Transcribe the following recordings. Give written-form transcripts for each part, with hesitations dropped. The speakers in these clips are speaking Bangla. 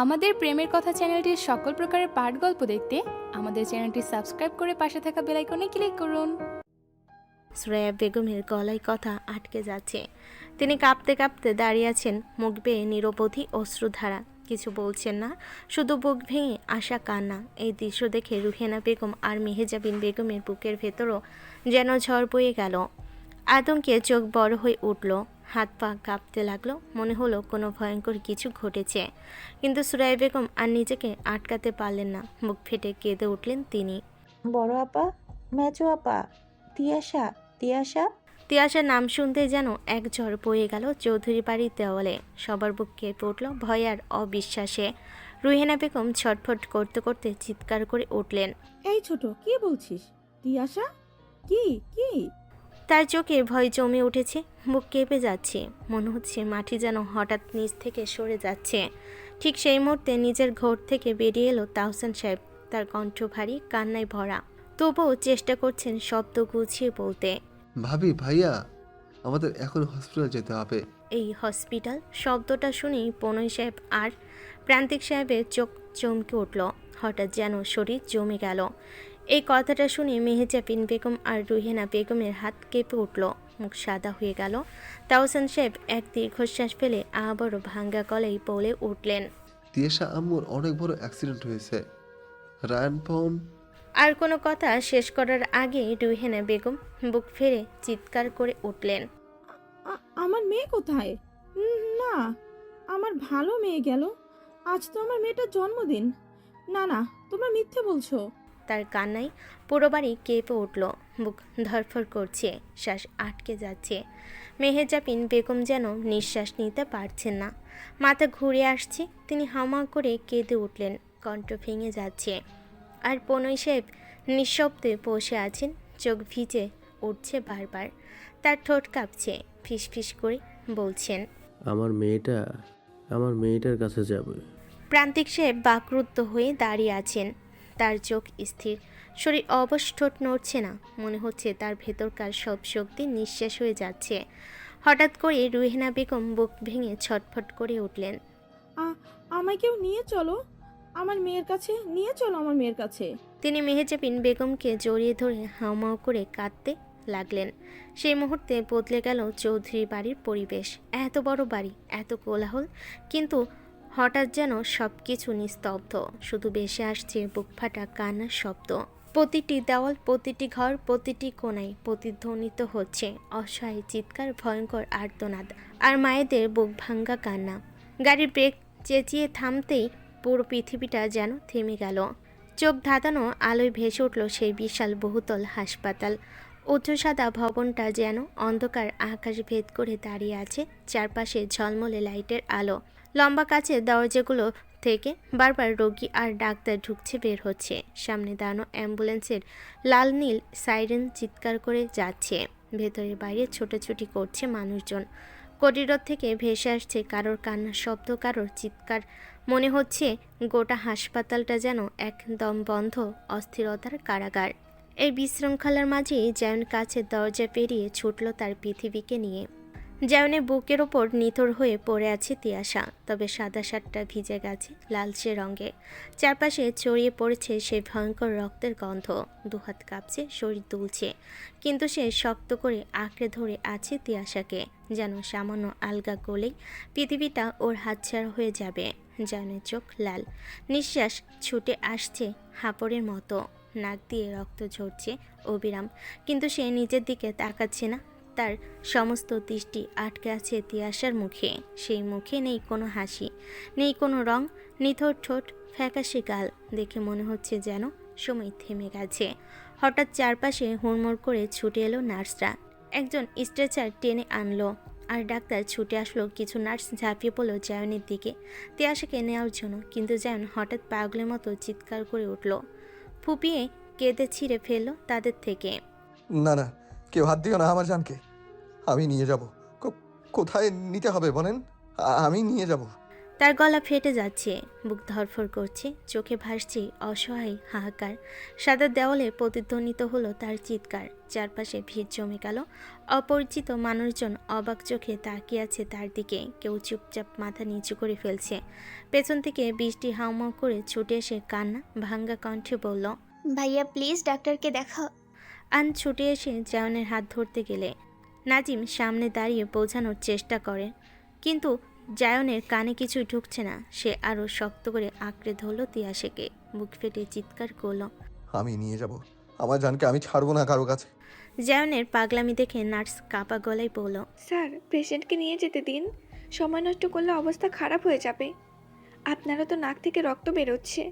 আমাদের প্রেমের কথা চ্যানেলটির সকল প্রকারের পাঠ গল্প দেখতে আমাদের চ্যানেলটি সাবস্ক্রাইব করে পাশে থাকা বেল আইকনে ক্লিক করুন। সুরাইয়া বেগমের গলায় কথা আটকে যাচ্ছে। তিনি কাঁপতে কাঁপতে দাঁড়িয়ে আছেন, মুখ বেয়ে নিরবধি অশ্রুধারা। কিছু বলছেন না, শুধু বুক ভেঙে আসা কান্না। এই দৃশ্য দেখে রুহেনা বেগম আর মেহেজাবিন বেগমের বুকের ভেতরও যেন ঝড় বয়ে গেল। আতঙ্কে চোখ বড় হয়ে উঠল, হাত পা কাঁপতে লাগলো। মনে হলো কোনো ভয়ঙ্কর কিছু ঘটেছে, কিন্তু সুরাইয়া বেগম আর নিজেকে আটকাতে পারলেন না। মুখ ফেটে কেঁদে উঠলেন তিনি। বড় আপা, মেজো আপা, তিয়াশা, তিয়াশা। তিয়াশার নাম শুনতে যেন এক ঝড় বয়ে গেল চৌধুরী বাড়ির দেওয়ালে। সবার বুক কেঁপে উঠল ভয় আর অবিশ্বাসে। রুহেনা বেগম ছটফট করতে করতে চিৎকার করে উঠলেন। এই ছোট, কি বলছিস? তিয়াশা, কি কি? তার চোখে ভয় জমে উঠেছে, মুখ কেঁপে যাচ্ছে। মনে হচ্ছে মাটি যেন হঠাৎ নিচ থেকে সরে যাচ্ছে। ঠিক সেই মুহূর্তে নিজের ঘর থেকে বেরিয়ে এলো তাহসান সাহেব। তার কণ্ঠ ভারী, কান্নায় ভরা। তবুও চেষ্টা করছেন শব্দ গুছিয়ে বলতে। ভাবি, ভাইয়া, আমাদের এখন হসপিটাল যেতে হবে। এই হসপিটাল শব্দটা শুনেই পনয় সাহেব আর প্রান্তিক সাহেবের চোখ চমকে উঠল। হঠাৎ যেন শরীর জমে গেল। এই কথাটা শুনে মেহেজাবিন বেগম আর রুহেনা বেগমের হাত কেঁপে উঠল, মুখ সাদা হয়ে গেল। তাহসান সাহেব এক দীর্ঘশ্বাস ফেলে আবারও ভাঙ্গা গলায় বলে উঠলেন। তিয়াশা আম্মুর অনেক বড় অ্যাক্সিডেন্ট হয়েছে। Ryan phone. আর কোনো কথা শেষ করার আগে রুহেনা বেগম বুক ফেরে চিৎকার করে উঠলেন। আমার মেয়ে কোথায়? না, আমার ভালো মেয়ে গেল। আজ তো আমার মেয়েটার জন্মদিন। না না, তোমরা মিথ্যে বলছো। তার কান্নায় পুরো বাড়ি কেঁপে উঠল, বুক ধরফর করছে, শ্বাস আটকে যাচ্ছে। মেহেজাবিন বেগম যেন নিঃশ্বাস নিতে পারছেন না, মাথা ঘুরে আসছে। তিনি হামা করে কেঁদে উঠলেন, কণ্ঠ ভেঙে যাচ্ছে। আর পনয় সাহেব নিঃশব্দে বসে আছেন, চোখ ভিজে উঠছে বারবার। তার ঠোঁট কাঁপছে, ফিসফিস করে বলছেন, আমার মেয়েটার কাছে যাবে। প্রান্তিক সাহেব বাকরুদ্ধ হয়ে দাঁড়িয়ে আছেন, তার চোখ স্থির, শরীর অবশ, ঠোঁট নড়ছে না। মনে হচ্ছে তার ভেতরকার সব শক্তি নিঃশেষ হয়ে যাচ্ছে। হঠাৎ করে রুহেনা বেগম বুক ভেঙে ছটফট করে উঠলেন। আমায় কেউ নিয়ে চলো, আমার মেয়ের কাছে নিয়ে চলো, আমার মেয়ের কাছে। তিনি মেহেজাবিন বেগমকে জড়িয়ে ধরে হাউমাউ করে কাঁদতে লাগলেন। সেই মুহূর্তে বদলে গেল চৌধুরী বাড়ির পরিবেশ। এত বড় বাড়ি, এত কোলাহল, কিন্তু হঠাৎ যেন সব কিছু নিস্তব্ধ। শুধু ভেসে আসছে বুক ফাটা কান্নার শব্দ। প্রতিটি দেওয়াল, প্রতিটি ঘর, প্রতিটি কোণায় প্রতিধ্বনিত হচ্ছে অসহায় চিৎকার, ভয়ঙ্কর আর্তনাদ আর মায়েদের বুক ভাঙ্গা কান্না। গাড়ির ব্রেক চেঁচিয়ে থামতেই পুরো পৃথিবীটা যেন থেমে গেল। চোখ ধাঁধানো আলোয় ভেসে উঠল সেই বিশাল বহুতল হাসপাতাল। উচ্চসাদা ভবনটা যেন অন্ধকার আকাশ ভেদ করে দাঁড়িয়ে আছে, চারপাশে ঝলমলে লাইটের আলো। লম্বা কাচের দরজাগুলো থেকে বারবার রোগী আর ডাক্তার ঢুকছে, বের হচ্ছে। সামনে দাঁড়ানো অ্যাম্বুলেন্সের লাল নীল সাইরেন চিৎকার করে যাচ্ছে। ভেতরে বাইরে ছোটাছুটি করছে মানুষজন। করিডোর থেকে ভেসে আসছে কারোর কান্নার শব্দ, কারোর চিৎকার। মনে হচ্ছে গোটা হাসপাতালটা যেন একদম বন্ধ অস্থিরতার কারাগার। এই বিশৃঙ্খলার মাঝেই জায়ন কাছের দরজা পেরিয়ে ছুটল তার পৃথিবীকে নিয়ে। জায়নের বুকের ওপর নিথর হয়ে পড়ে আছে তিয়াশা, তবে সাদা শার্টটা ভিজে গেছে লালচে রঙে। চারপাশে ছড়িয়ে পড়েছে সেই ভয়ঙ্কর রক্তের গন্ধ। দুহাত কাঁপছে, শরীর দুলছে, কিন্তু সে শক্ত করে আঁকড়ে ধরে আছে তিয়াশাকে, যেন সামান্য আলগা গলেই পৃথিবীটা ওর হাতছাড়া হয়ে যাবে। জায়নের চোখ লাল, নিঃশ্বাস ছুটে আসছে হাঁপড়ের মতো, নাক দিয়ে রক্ত ঝরছে অবিরাম, কিন্তু সে নিজের দিকে তাকাচ্ছে না। তার সমস্ত দৃষ্টি আটকে আছে তিয়াশার মুখে। সেই মুখে নেই কোনো হাসি, নেই কোনো রং, নিথর ঠোঁট, ফ্যাকাশে গাল। দেখে মনে হচ্ছে যেন সময় থেমে গেছে। হঠাৎ চারপাশে হুড়মুড় করে ছুটে এলো নার্সরা। একজন স্ট্রেচার টেনে আনলো আর ডাক্তার ছুটে আসলো। কিছু নার্স ঝাঁপিয়ে পড়লো জায়নের দিকে তিয়াশাকে নেওয়ার জন্য, কিন্তু জায়ন হঠাৎ পাগলের মতো চিৎকার করে উঠল, ফুপিয়ে কেঁদে ছিঁড়ে ফেললো তাদের থেকে। না না, কেউ হাত দিও না আমার জানকে। আমি নিয়ে যাব। কোথায় নিতে হবে বলেন, আমি নিয়ে যাব। তার গলা ফেটে যাচ্ছে, বুক ধড়ফড় করছে, চোখে ভাসছে অসহায় হাহাকার। সাদা দেওয়ালে প্রতিধ্বনিত হলো তার চিৎকার। চারপাশে ভিড় জমে গেল। অপরিচিত মানুষজন অবাক চোখে তাকিয়ে আছে তার দিকে। কেউ চুপচাপ মাথা নিচু করে ফেলছে। পেছন থেকে বৃষ্টি হাউমাউ করে ছুটে এসে কান্না ভাঙ্গা কণ্ঠে বলল, ভাইয়া প্লিজ ডাক্তারকে দেখাও। আন ছুটে এসে জায়নের হাত ধরতে গেলে নাজিম সামনে দাঁড়িয়ে বোঝানোর চেষ্টা করে, কিন্তু জায়নের কানে কিছুই ঢুকছে না। সে আরও শক্ত করে আঁকড়ে ধরল তিয়াশাকে। বুক ফেটে চিৎকার করল। আমি নিয়ে যাব আমার জানকে, আমি ছাড়বো না কারো কাছে। জায়নের পাগলামি দেখে নার্স কাপা গলায় বলল, স্যার পেশেন্টকে নিয়ে যেতে দিন, সময় নষ্ট করলে অবস্থা খারাপ হয়ে যাবে। আপনারও তো নাক থেকে রক্ত বেরোচ্ছে,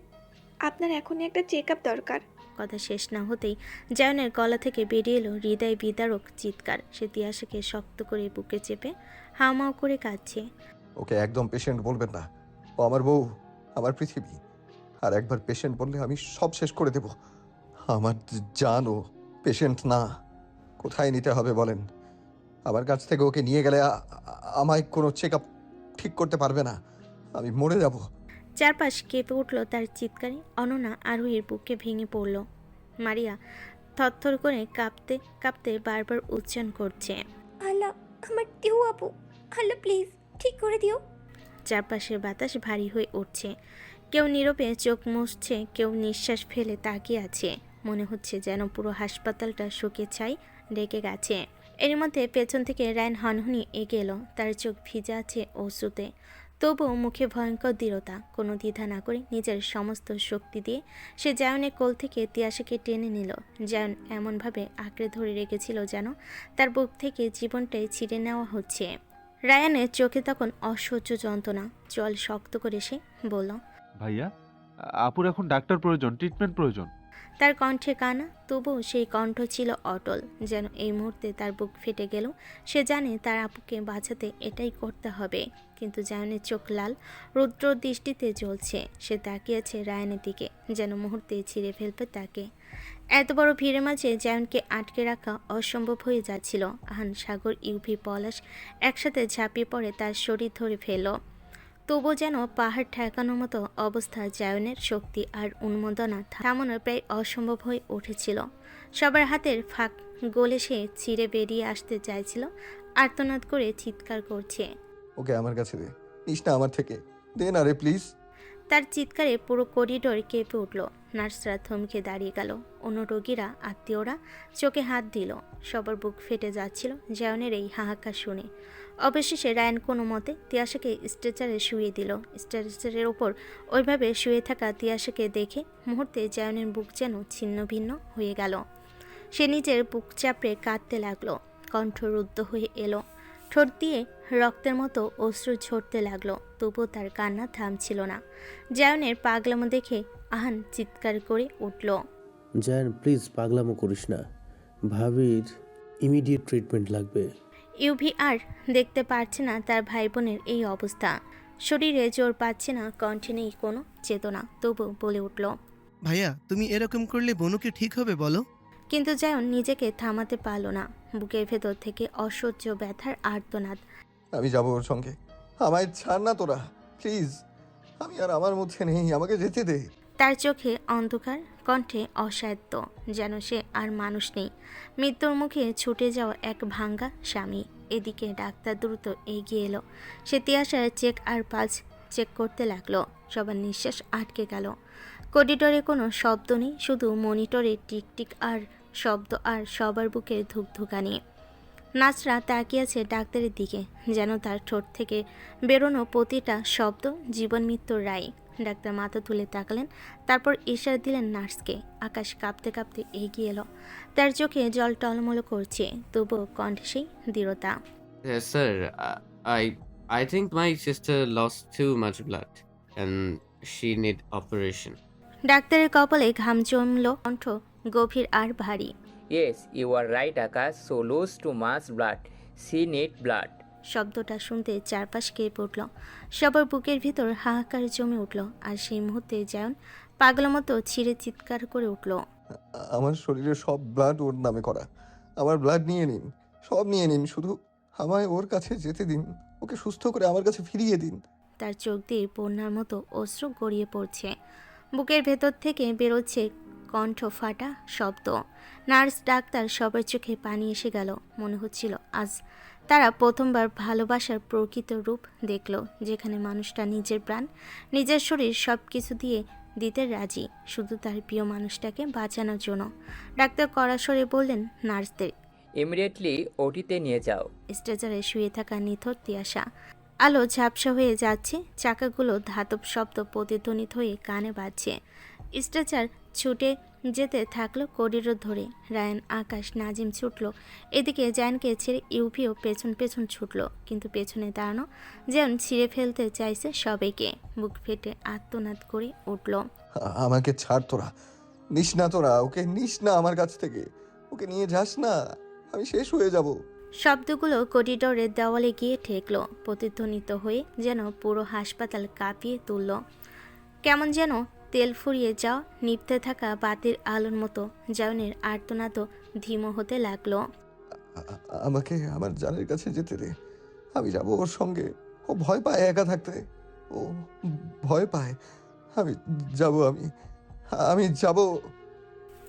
আপনার এখনই একটা চেক আপ দরকার। কথা শেষ না হতেই জায়নের গলা থেকে বেরিয়ে এলো হৃদয় বিদারক চিৎকার। সে তিয়াশাকে শক্ত করে বুকে চেপে হাউমাউ করে কাঁদছে। ওকে একদম পেশেন্ট বলবেন না, ও আমার বউ, আমার পৃথিবী। আর একবার পেশেন্ট বললে আমি সব শেষ করে দেব। আমার জান ও পেশেন্ট না। কোথায় নিতে হবে বলেন? আমার কাছ থেকে ওকে নিয়ে গেলে আমায় কোনো চেক আপ ঠিক করতে পারবে না, আমি মরে যাব। চারপাশ কেঁপে উঠল তার চিৎকারে। অনন্যা আরোহীর বুকে ভেঙে পড়ল। মারিয়া থরথর করে কাঁপতে কাঁপতে বারবার উচ্চারণ করছে, আল্লাহ আমার দিও আপু, আল্লাহ প্লিজ ঠিক করে দিও। চারপাশের বাতাস ভারী হয়ে উঠছে। কেউ নীরবে চোখ মুছছে, কেউ নিঃশ্বাস ফেলে তাকিয়ে আছে। মনে হচ্ছে যেন পুরো হাসপাতালটা শুকে ছাই ডেকে গেছে। এর মধ্যে পেছন থেকে রায়ন হনহনি এগিয়ে এলো। তার চোখ ভিজা আছে অশ্রুতে, তবুও মুখে ভয়ঙ্কর দৃঢ়তা। কোনো দ্বিধা না করে নিজের সমস্ত শক্তি দিয়ে সে জায়নের কোল থেকে তিয়াশাকে টেনে নিল। জায়ন এমনভাবে আঁকড়ে ধরে রেখেছিল যেন তার বুক থেকে জীবনটাই ছিঁড়ে নেওয়া হচ্ছে। রায়ানের চোখে তখন অসহ্য যন্ত্রণা। জল শক্ত করে সে বলল, ভাইয়া, আপুর এখন ডাক্তার প্রয়োজন, ট্রিটমেন্ট প্রয়োজন। তার কণ্ঠে কানা, তবুও সেই কণ্ঠ ছিল অটল। যেন এই মুহূর্তে তার বুক ফেটে গেল। সে জানে তার আপুকে বাঁচাতে এটাই করতে হবে। কিন্তু জায়নের চোখ লাল, রুদ্র দৃষ্টিতে জ্বলছে। সে তাকিয়েছে রায়ানের দিকে, যেন মুহূর্তে ছিঁড়ে ফেলবে তাকে। এত বড় ভিড়ের মাঝে জায়নকে আটকে রাখা অসম্ভব হয়ে যাচ্ছিল। আহান, সাগর, ইউভি, পলাশ একসাথে ঝাঁপিয়ে পড়ে তার শরীর ধরে ফেলল। তবু যেন পাহাড় ঠেকানোর মতো অবস্থা। জায়নের শক্তি আর উন্মাদনা থামানো প্রায় অসম্ভব হয়ে উঠেছিল। সবার হাতের ফাঁক গলে সে ছিঁড়ে বেরিয়ে আসতে চাইছিল। আর্তনাদ করে চিৎকার করছে, ওকে আমার কাছে দে, নিস না আমার থেকে, দে না রে প্লিজ। তার চিৎকারে পুরো করিডোর কেঁপে উঠল। নার্সরা থমকে দাঁড়িয়ে গেল। অন্য রোগীরা, আত্মীয়রা চোখে হাত দিল। সবার বুক ফেটে যাচ্ছিল জায়নের এই হাহাকার শুনে। অবশেষে রায়ন কোনো মতে তিয়াশাকে স্ট্রেচারে শুয়ে দিল। স্ট্রেচারের ওপর ওইভাবে শুয়ে থাকা তিয়াশাকে দেখে মুহূর্তে জায়নের বুক যেন ছিন্ন ভিন্ন হয়ে গেল। সে নিজের বুক চাপড়ে কাঁদতে লাগলো। কণ্ঠ রুদ্ধ হয়ে এলো। ঠোঁট দিয়ে রক্তের মতো অশ্রু ঝরতে লাগলো। তবুও তার কান্না থামছিল না। জায়নের পাগলামো দেখে আহান চিৎকার করে উঠল, জায়ান প্লিজ পাগলামো করিস না, ভাবির ইমিডিয়েট ট্রিটমেন্ট লাগবে। ইউভি আর দেখতে পারছে না তার ভাই বোনের এই অবস্থা। শরীরে জোর পাচ্ছে না, কণ্ঠে নেই কোনো চেতনা। তবু বলে উঠল, ভাইয়া তুমি এরকম করলে বনুকে ঠিক হবে বলো? কিন্তু জায়ন নিজেকে থামাতে পারল না। বুকের ভেতর থেকে অসহ্য ব্যথার আর্তনাদ। আমি যাবো ওর সঙ্গে, আমায় ছাড় না তোরা প্লিজ। আমি আর আমার মধ্যে নেই, আমাকে যেতে দে। তার চোখে অন্ধকার, কণ্ঠে অসাধ্য, যেন সে আর মানুষ নেই। মৃত্যুর মুখে ছুটে যাওয়া এক ভাঙ্গা স্বামী। এদিকে ডাক্তার দ্রুত এগিয়ে এলো। সে তিয়াশার চেক আর পালস চেক করতে লাগলো। সবার নিঃশ্বাস আটকে গেল। করিডোরে কোনো শব্দ নেই, শুধু মনিটরে টিকটিক আর শব্দ, আর সবার বুকে ধুকধুকানি। নার্সরা তাকিয়েছে ডাক্তারের দিকে, যেন তার ঠোঁট থেকে বেরোনো প্রতিটা শব্দ জীবন মৃত্যুর রায়। ডাক্তার মাথা তুলে তাকালেন, তারপর ইশারা দিলেন নার্সকে। আকাশ কাঁপতে কাঁপতে এগিয়ে এলো। তার চোখে জল টলমলো করছে, তবুও কণ্ঠে সেই দৃঢ়তা। Yes, sir. I think my sister lost too much blood and she need operation. ডাক্তারের কপালে ঘাম জমলো, কণ্ঠ গভীর আর ভারী। Yes, you are right, Akash. So lose too much blood. She need blood. শব্দটা শুনতে চারপাশ কেঁপে উঠল। সবার বুকের ভিতর হাহাকার জমে উঠল। আর সেই মুহূর্তে জায়ন পাগলের মতো ছিঁড়ে চিৎকার করে উঠল, আমার শরীরে সব ব্লাড ওর নামে করা, আমার ব্লাড নিয়ে নিন, সব নিয়ে নিন, শুধু আমায় ওর কাছে যেতে দিন, ওকে সুস্থ করে আমার কাছে ফিরিয়ে দিন। তার চোখ দিয়ে বন্যার মতো অশ্রু গড়িয়ে পড়ছে। বুকের ভেতর থেকে বেরোচ্ছে কণ্ঠ ফাটা শব্দ। নার্স ডাক্তার সবার চোখে পানি এসে গেল। মনে হচ্ছিল আজ তারা প্রথমবার ভালোবাসার প্রকৃত রূপ দেখল, যেখানে মানুষটা নিজের প্রাণ, নিজের শরীর সব কিছু দিয়ে দিতে রাজি, শুধু তার প্রিয় মানুষটাকে বাঁচানোর জন্য। ডাক্তার কড়া স্বরে বললেন নার্সদের, ইমিডিয়েটলি ওটিতে নিয়ে যাও। স্ট্রেচারে শুয়ে থাকা নিথর তিয়াশা। আলো ঝাপসা হয়ে যাচ্ছে, চাকাগুলো ধাতব শব্দ প্রতিধ্বনিত হয়ে কানে বাজছে। স্ট্রেচার ছুটে যেতে থাকলো করিডোর ধরে। রায়ান, আকাশ, নাজিম ছুটলো এদিকে। জায়ানকে ছেড়ে ইউপিও পেছন পেছন ছুটলো, কিন্তু পেছনে দাঁড়ানো যেন ছিঁড়ে ফেলতে চাইছে সবাইকে। বুক ফেটে আত্মনাদ করে উঠল। আমাকে ছাড় তোরা, নিস না তোরা, ওকে নিস না আমার কাছ থেকে, ওকে নিয়ে যাস না, আমি শেষ হয়ে যাব। শব্দগুলো করিডোরের দেওয়ালে গিয়ে ঠেকলো, প্রতিধ্বনিত হয়ে যেন পুরো হাসপাতাল কাঁপিয়ে তুলল। কেমন যেন তেল ফুরিয়ে যাওয়া নিভতে থাকা বাতির আলোর মতো জায়নের আর্তনাদও ধীমো হতে লাগলো। আমাকে আমার জানের কাছে যেতে দে, আমি যাব ওর সঙ্গে। ও ভয় পায় একা থাকতে, ও ভয় পায়। আমি যাব, আমি যাব।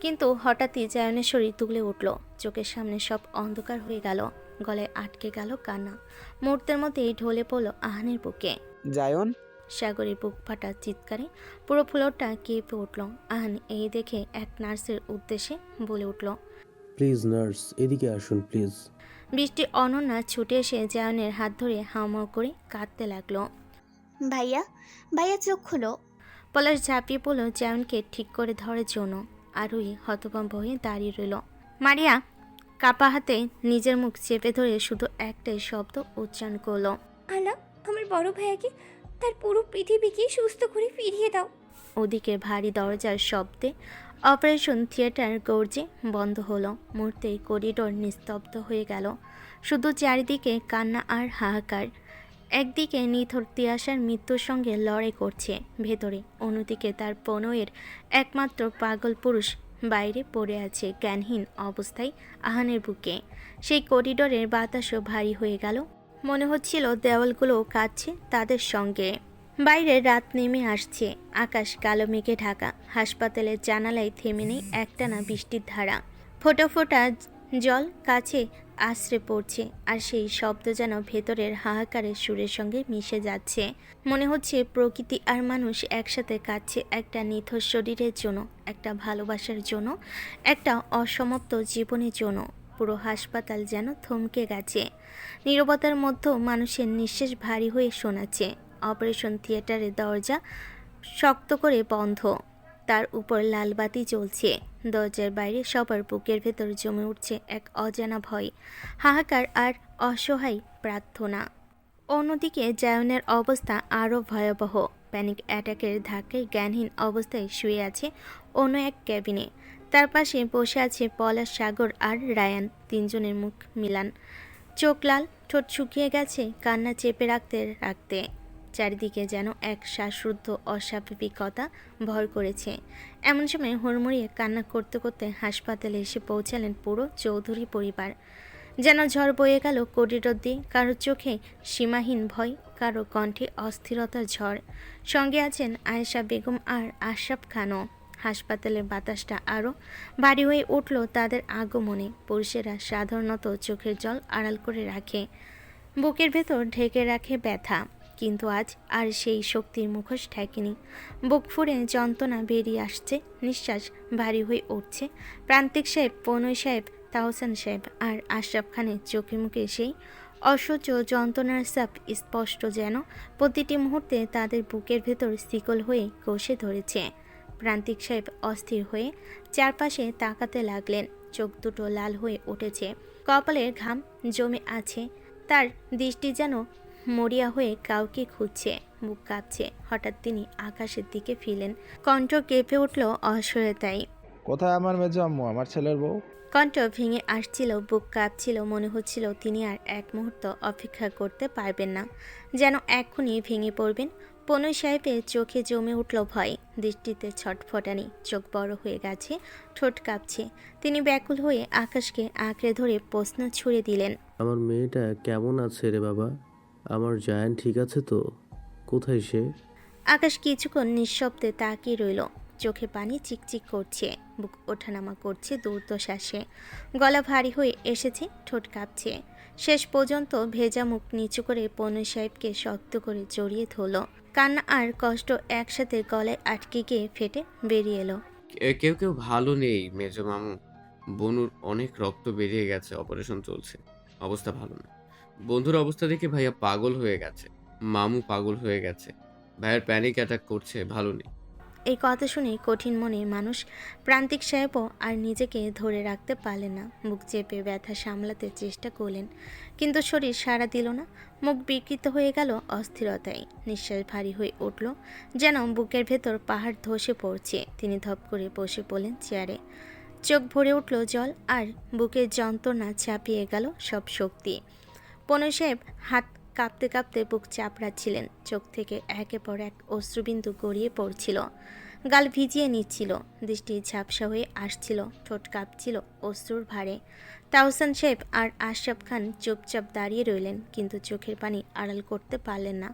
কিন্তু হঠাৎই জায়নের শরীর তুলে উঠল, চোখের সামনে সব অন্ধকার হয়ে গেল, গলায় আটকে গেল কান্না। মুহূর্তের মধ্যেই ঢলে পড়ল আহানের বুকে। জায়ন, সাগরের বুক ফাটা চিৎকারে পুরো ফ্লোরটা কেঁপে উঠল। আহান এই দেখে এক নার্সের উদ্দেশ্যে বলে উঠল, প্লিজ নার্স, এদিকে আসুন প্লিজ। বৃষ্টি অনন্যা ছুটে এসে জায়নের হাত ধরে হাউমাউ করে কাঁদতে লাগলো। ভাইয়া, ভাইয়া চোখ খুলো। পলাশ ঝাঁপিয়ে পড়ল জায়নকে ঠিক করে ধরার জন্য। আরুই হতভম্ব হয়ে দাঁড়িয়ে রইল। মারিয়া কাপা হাতে নিজের মুখ চেপে ধরে শুধু একটাই শব্দ উচ্চারণ করলো, আল্লাহ, আমার বড় ভাইয়াকে, তার পুরো পৃথিবীকে সুস্থ করে ফিরিয়ে দাও। ওদিকে ভারী দরজার শব্দে অপারেশন থিয়েটার গর্জে বন্ধ হলো। মুহূর্তেই করিডোর নিস্তব্ধ হয়ে গেল, শুধু চারিদিকে কান্না আর হাহাকার। একদিকে নিথর তিয়াশার মৃত্যুর সঙ্গে লড়াই করছে ভেতরে, অন্যদিকে তার প্রণয়ের একমাত্র পাগল পুরুষ বাইরে পড়ে আছে জ্ঞানহীন অবস্থায় আহানের বুকে। সেই করিডোরের বাতাসও ভারী হয়ে গেল, মনে হচ্ছিল দেওয়ালগুলো কাঁদছে তাদের সঙ্গে। বাইরে রাত নেমে আসছে, আকাশ কালো মেঘে ঢাকা। হাসপাতালের জানালায় থেমে নেই একটানা বৃষ্টির ধারা। ফোঁটা ফোঁটা জল কাছে আশ্রে পড়ছে, আর সেই শব্দ যেন ভেতরের হাহাকারের সুরের সঙ্গে মিশে যাচ্ছে। মনে হচ্ছে প্রকৃতি আর মানুষ একসাথে কাঁদছে একটা নিথর শরীরের জন্য, একটা ভালোবাসার জন্য, একটা অসমাপ্ত জীবনের জন্য। পুরো হাসপাতাল যেন থমকে গেছে। নীরবতার মধ্যেও মানুষের নিঃশ্বাস ভারী হয়ে শোনাচ্ছে। অপারেশন থিয়েটারের দরজা শক্ত করে বন্ধ, তার উপর লাল বাতি জ্বলছে। দরজার বাইরে সবার বুকের ভেতর জমে উঠছে এক অজানা ভয়, হাহাকার আর অসহায় প্রার্থনা। অন্যদিকে জায়নের অবস্থা আরও ভয়াবহ। প্যানিক অ্যাটাকের ধাক্কায় জ্ঞানহীন অবস্থায় শুয়ে আছে অন্য এক ক্যাবিনে। তার পাশে বসে আছে পলাশ, সাগর আর রায়ান। তিনজনের মুখ মিলান, চোখ লাল, ঠোঁট শুকিয়ে গেছে কান্না চেপে রাখতে রাখতে। চারিদিকে যেন এক শ্বাসরুদ্ধ অস্বাভাবিকতা ভর করেছে। এমন সময় হুড়মুড়িয়ে কান্না করতে করতে হাসপাতালে এসে পৌঁছালেন পুরো চৌধুরী পরিবার। যেন ঝড় বয়ে গেল করিডোর দিয়ে, কারো চোখে সীমাহীন ভয়, কারো কণ্ঠে অস্থিরতার ঝড়। সঙ্গে আছেন আয়েশা বেগম আর আশরাফ খানও। হাসপাতালের বাতাসটা আরও ভারী হয়ে উঠল তাদের আগমনে। পুরুষেরা সাধারণত চোখের জল আড়াল করে রাখে, বুকের ভেতর ঢেকে রাখে ব্যথা, কিন্তু আজ আর সেই শক্তির মুখোশ ঠেকেনি। বুক ফুঁড়ে যন্ত্রণা বেরিয়ে আসছে, নিঃশ্বাস ভারী হয়ে উঠছে। প্রান্তিক সাহেব, প্রণয় সাহেব, তাহসান সাহেব আর আশরাফ খানের চোখে মুখে সেই অসহ্য যন্ত্রণার চাপ স্পষ্ট, যেন প্রতিটি মুহূর্তে তাদের বুকের ভেতর শিকল হয়ে কষে ধরেছে। প্রান্তিক সাহেব অস্থির হয়ে চারপাশে তাকাতে লাগলেন, চোখ দুটো লাল হয়ে উঠেছে, কপালের ঘাম জমে আছে। তার দৃষ্টি যেন মরিয়া হয়ে কাউকে খুঁজছে, মুখ কাঁপছে। হঠাৎ তিনি আকাশের দিকে ফিরলেন, কণ্ঠ কেঁপে উঠল অসহায়তায়। কোথায় আমার মেজো আম্মু, আমার ছেলের বউ? কণ্ঠ ভেঙে আসছিল, বুক কাঁপছিল, মনে হচ্ছিল তিনি আর এক মুহূর্ত অপেক্ষা করতে পারবেন না, যেন এক্ষুনি ভেঙে পড়বেন। প্রণয় সাহেবের চোখে জমে উঠল ভয়, দৃষ্টিতে ছটফটানি, চোখ বড় হয়ে গেছে, ঠোঁট কাঁপছে। তিনি ব্যাকুল হয়ে আকাশকে আঁকড়ে ধরে প্রশ্ন ছুড়ে দিলেন, আমার মেয়েটা কেমন আছে রে বাবা? আমার জায়ান ঠিক আছে তো? কোথায় সে? আকাশ কিছুক্ষণ নিঃশব্দে তাকিয়ে রইল। চোখে পানি চিকচিক করছে, বুক ওঠানামা করছে দুর্দশাসে, গলা ভারী হয়ে এসেছে, ঠোঁট কাঁপছে। শেষ পর্যন্ত ভেজা মুখ নিচু করে পনু সাহেবকে শক্ত করে জড়িয়ে ধরল। কান্না আর কষ্ট একসাথে গলায় আটকে গিয়ে ফেটে বেরিয়ে এলো। কেউ কেউ ভালো নেই মেজো মামু। বনুর অনেক রক্ত বেরিয়ে গেছে, অপারেশন চলছে, অবস্থা ভালো না। বন্ধুর অবস্থা দেখে ভাইয়া পাগল হয়ে গেছে, মামু পাগল হয়ে গেছে, ভাইয়ার প্যানিক অ্যাটাক করছে, ভালো নেই। এই কথা শুনে কঠিন মনের মানুষ প্রান্তিক সাহেবও আর নিজেকে ধরে রাখতে পারলেন না। মুখ চেপে ব্যথা সামলাতে চেষ্টা করলেন, কিন্তু শরীর সাড়া দিল না। মুখ বিকৃত হয়ে গেল অস্থিরতায়, নিঃশ্বাস ভারী হয়ে উঠল, যেন বুকের ভেতর পাহাড় ধসে পড়ছে। তিনি ধপ করে বসে পড়লেন চেয়ারে। চোখ ভরে উঠল জল, আর বুকের যন্ত্রণা চাপিয়ে গেল সব শক্তি। পনু সাহেব হাত কাঁপতে কাঁপতে বুক চাপড়াচ্ছিলেন। চোখ থেকে একের পর এক অশ্রুবিন্দু গড়িয়ে পড়ছিল, গাল ভিজিয়ে নিচ্ছিল, দৃষ্টি ঝাপসা হয়ে আসছিল, ঠোঁট কাঁপছিল অশ্রুর ভারে। তাহসান সাহেব আর আশরাফ খান চুপচাপ দাঁড়িয়ে রইলেন, কিন্তু চোখের পানি আড়াল করতে পারলেন না।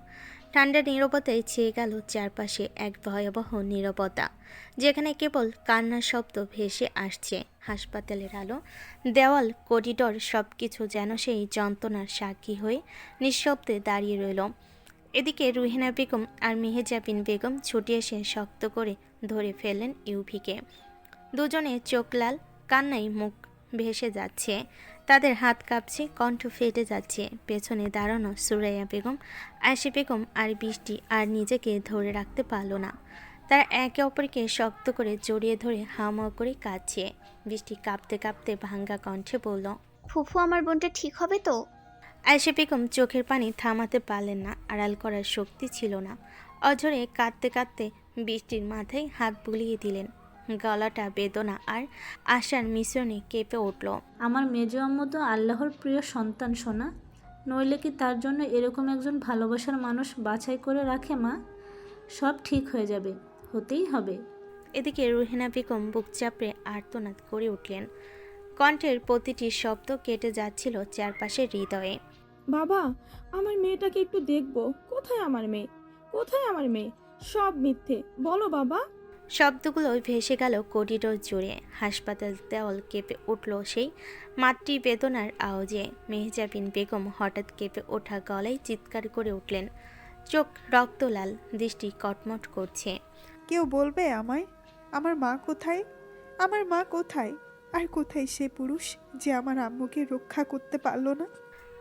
ঠান্ডা নীরবতায় ছেয়ে গেল চারপাশে এক ভয়াবহ নীরবতা, যেখানে কেবল কান্নার শব্দ ভেসে আসছে। হাসপাতালের আলো, দেওয়াল, করিডর সব কিছু যেন সেই যন্ত্রণার সাক্ষী হয়ে নিঃশব্দে দাঁড়িয়ে রইল। এদিকে রুহিনা বেগম আর মেহেজাবিন বেগম ছুটে এসে শক্ত করে ধরে ফেললেন ইউভিকে। দুজনে চোখ লাল, কান্নায় মুখ ভেসে যাচ্ছে, তাদের হাত কাঁপছে, কণ্ঠ ফেটে যাচ্ছে। পেছনে দাঁড়ানো সুরাইয়া বেগম, আয়েশা বেগম আর বৃষ্টি আর নিজেকে ধরে রাখতে পারল না। তারা একে অপরকে শক্ত করে জড়িয়ে ধরে হাওমাও করে কাঁদছে। বৃষ্টি কাঁপতে কাঁপতে ভাঙ্গা কণ্ঠে বলল, ফুফু আমার বোনটা ঠিক হবে তো? আয়েশা বেগম চোখের পানি থামাতে পারলেন না, আড়াল করার শক্তি ছিল না। অঝরে কাঁদতে কাঁদতে বৃষ্টির মাথায় হাত বুলিয়ে দিলেন। গলাটা বেদনা আর আশার মিশ্রণে কেঁপে উঠল। আমার মেজো আম্মু তো আল্লাহর প্রিয় সন্তান সোনা, নইলে কি তার জন্য এরকম একজন ভালোবাসার মানুষ বাছাই করে রাখে মা? সব ঠিক হয়ে যাবে, হতেই হবে। এদিকে রুহিনা বেগম বুক চাপড়ে আর্তনাদ করে উঠলেন। কণ্ঠের প্রতিটি শব্দ কেটে যাচ্ছিল চারপাশের হৃদয়ে। বাবা, আমার মেয়েটাকে একটু দেখবো। কোথায় আমার মেয়ে? কোথায় আমার মেয়ে? সব মিথ্যে, বলো বাবা। শব্দগুলো ভেসে গেল করিডোর জুড়ে। হাসপাতাল দেওয়াল কেঁপে উঠল সেই মাতৃ বেদনার আওয়াজে। মেহজাবিন বেগম হঠাৎ কেঁপে ওঠা গলায় চিৎকার করে উঠলেন, চোখ রক্তলাল, দৃষ্টি কটমট করছে। কেউ বলবে আমায়, আমার মা কোথায়? আমার মা কোথায়? আর কোথায় সে পুরুষ যে আমার আম্মুকে রক্ষা করতে পারলো না?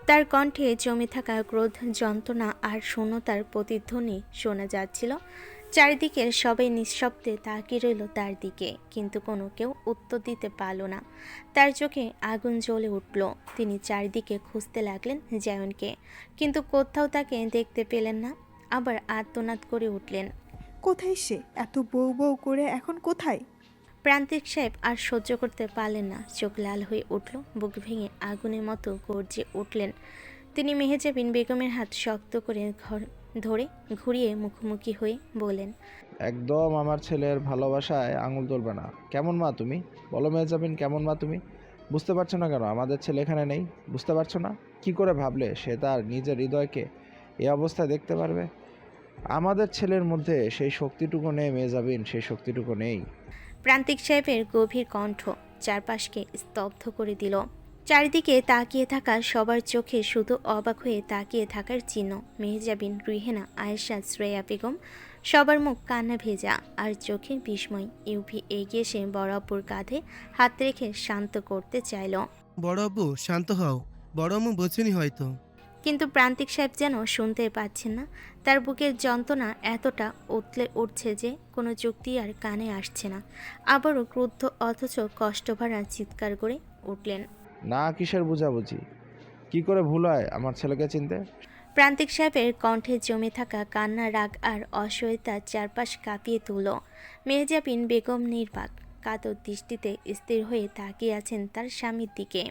তার কণ্ঠে জমে থাকা ক্রোধ, যন্ত্রণা আর শূন্যতার প্রতিধ্বনি শোনা যাচ্ছিল। চারিদিকের সবাই নিঃশব্দে তাকিয়ে রইল তার দিকে, কিন্তু কোনো কেউ উত্তর দিতে পারল না। তার চোখে আগুন জ্বলে উঠল। তিনি চারিদিকে খুঁজতে লাগলেন জায়নকে, কিন্তু কোথাও তাকে দেখতে পেলেন না। আবার আর্তনাদ করে উঠলেন, কোথায় সে? এত বউ বউ করে এখন কোথায়? প্রান্তিক সাহেব আর সহ্য করতে পারলেন না, চোখ লাল হয়ে উঠল, বুক ভেঙে আগুনের মতো গর্জে উঠলেন। তিনি মেহেজাবিন বেগমের হাত শক্ত করে ধরে ঘুরিয়ে মুখোমুখি হয়ে বলেন, একদম আমার ছেলের ভালোবাসায় আঙুল তুলবে না। কেমন মা তুমি? বলো মেহজাবিন, কেমন মা তুমি? বুঝতে পারছো না কেন আমাদের ছেলে এখানে নেই? বুঝতে পারছো না? কি করে ভাবলে সে তার নিজের হৃদয়কে এই অবস্থায় দেখতে পারবে? আমাদের ছেলের মধ্যে সেই শক্তিটুকু নেই মেহজাবিন, সেই শক্তিটুকু নেই। প্রান্তিক সাহেবের গভীর কণ্ঠ চারপাশকে স্তব্ধ করে দিল। চারিদিকে তাকিয়ে থাকা সবার চোখে শুধু অবাক হয়ে তাকিয়ে থাকার চিহ্ন। মেহজাবিন, রুহেনা, আয়েশা, শ্রেয়া বেগম সবার মুখ কান্না ভেজা আর চোখে বিস্ময়। ইউভি এগিয়ে এসে বড় আব্বুর কাঁধে হাত রেখে শান্ত করতে চাইল। বড় আব্বু শান্ত হও, বড় আম্মু বোঝেনি হয়তো। কিন্তু প্রান্তিক সাহেব যেন শুনতে পাচ্ছেন না। তার বুকের যন্ত্রণা এতটা উতলে উঠছে যে কোনো যুক্তি আর কানে আসছে না। আবারও ক্রুদ্ধ অথচ কষ্টভরা চিৎকার করে উঠলেন, না, কিসের বুঝাবুঝি? কি করে ভুল হয় আমার ছেলেকে চিনতে? প্রান্তিক সাহেবের কণ্ঠে জমে থাকা কান্না, রাগ আর অসহায়তার চারপাশ কাঁপিয়ে তুলল। মেহজাবিন বেগম নির্বাক, কাতর দৃষ্টিতে স্থির হয়ে তাকিয়ে আছেন তার স্বামীর দিকে।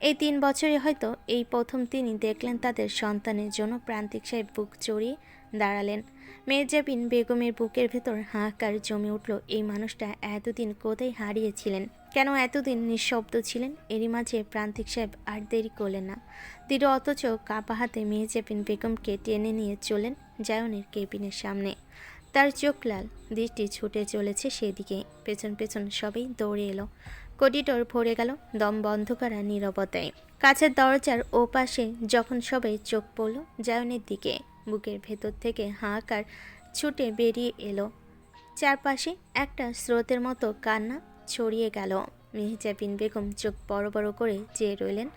এই 3 বছরে হয়তো এই প্রথম তিনি দেখলেন তাদের সন্তানের জন্য। প্রান্তিক সাহেব বুক চড়িয়ে দাঁড়ালেন। মেহজাবিন বেগমের বুকের ভেতর হাহাকার জমে উঠল। এই মানুষটা এতদিন কোথায় হারিয়েছিলেন? কেন এতদিন নিঃশব্দ ছিলেন? এরই মাঝে প্রান্তিক সাহেব আর দেরি করলেন না। দৃঢ় অথচ কাপা হাতে মেহজাবিন বেগমকে টেনে নিয়ে চলেন জায়নের কেবিনের সামনে। তার চোখ লাল, দৃষ্টি ছুটে চলেছে সেদিকে। পেছন পেছন সবাই দৌড়ে এলো। করিডোর ভরে গেল দম বন্ধ করা নীরবতায়। কাছের দরজার ওপাশে যখন সবাই চোখ পড়ল জায়নের দিকে, বুকের ভেতর থেকে হাহাকার ছুটে বেরিয়ে এলো। চারপাশে একটা স্রোতের মতো কান্না ছড়িয়ে গেল। মেহজাবিন বেগম চোখ বড় বড় করে চেয়ে রইলেন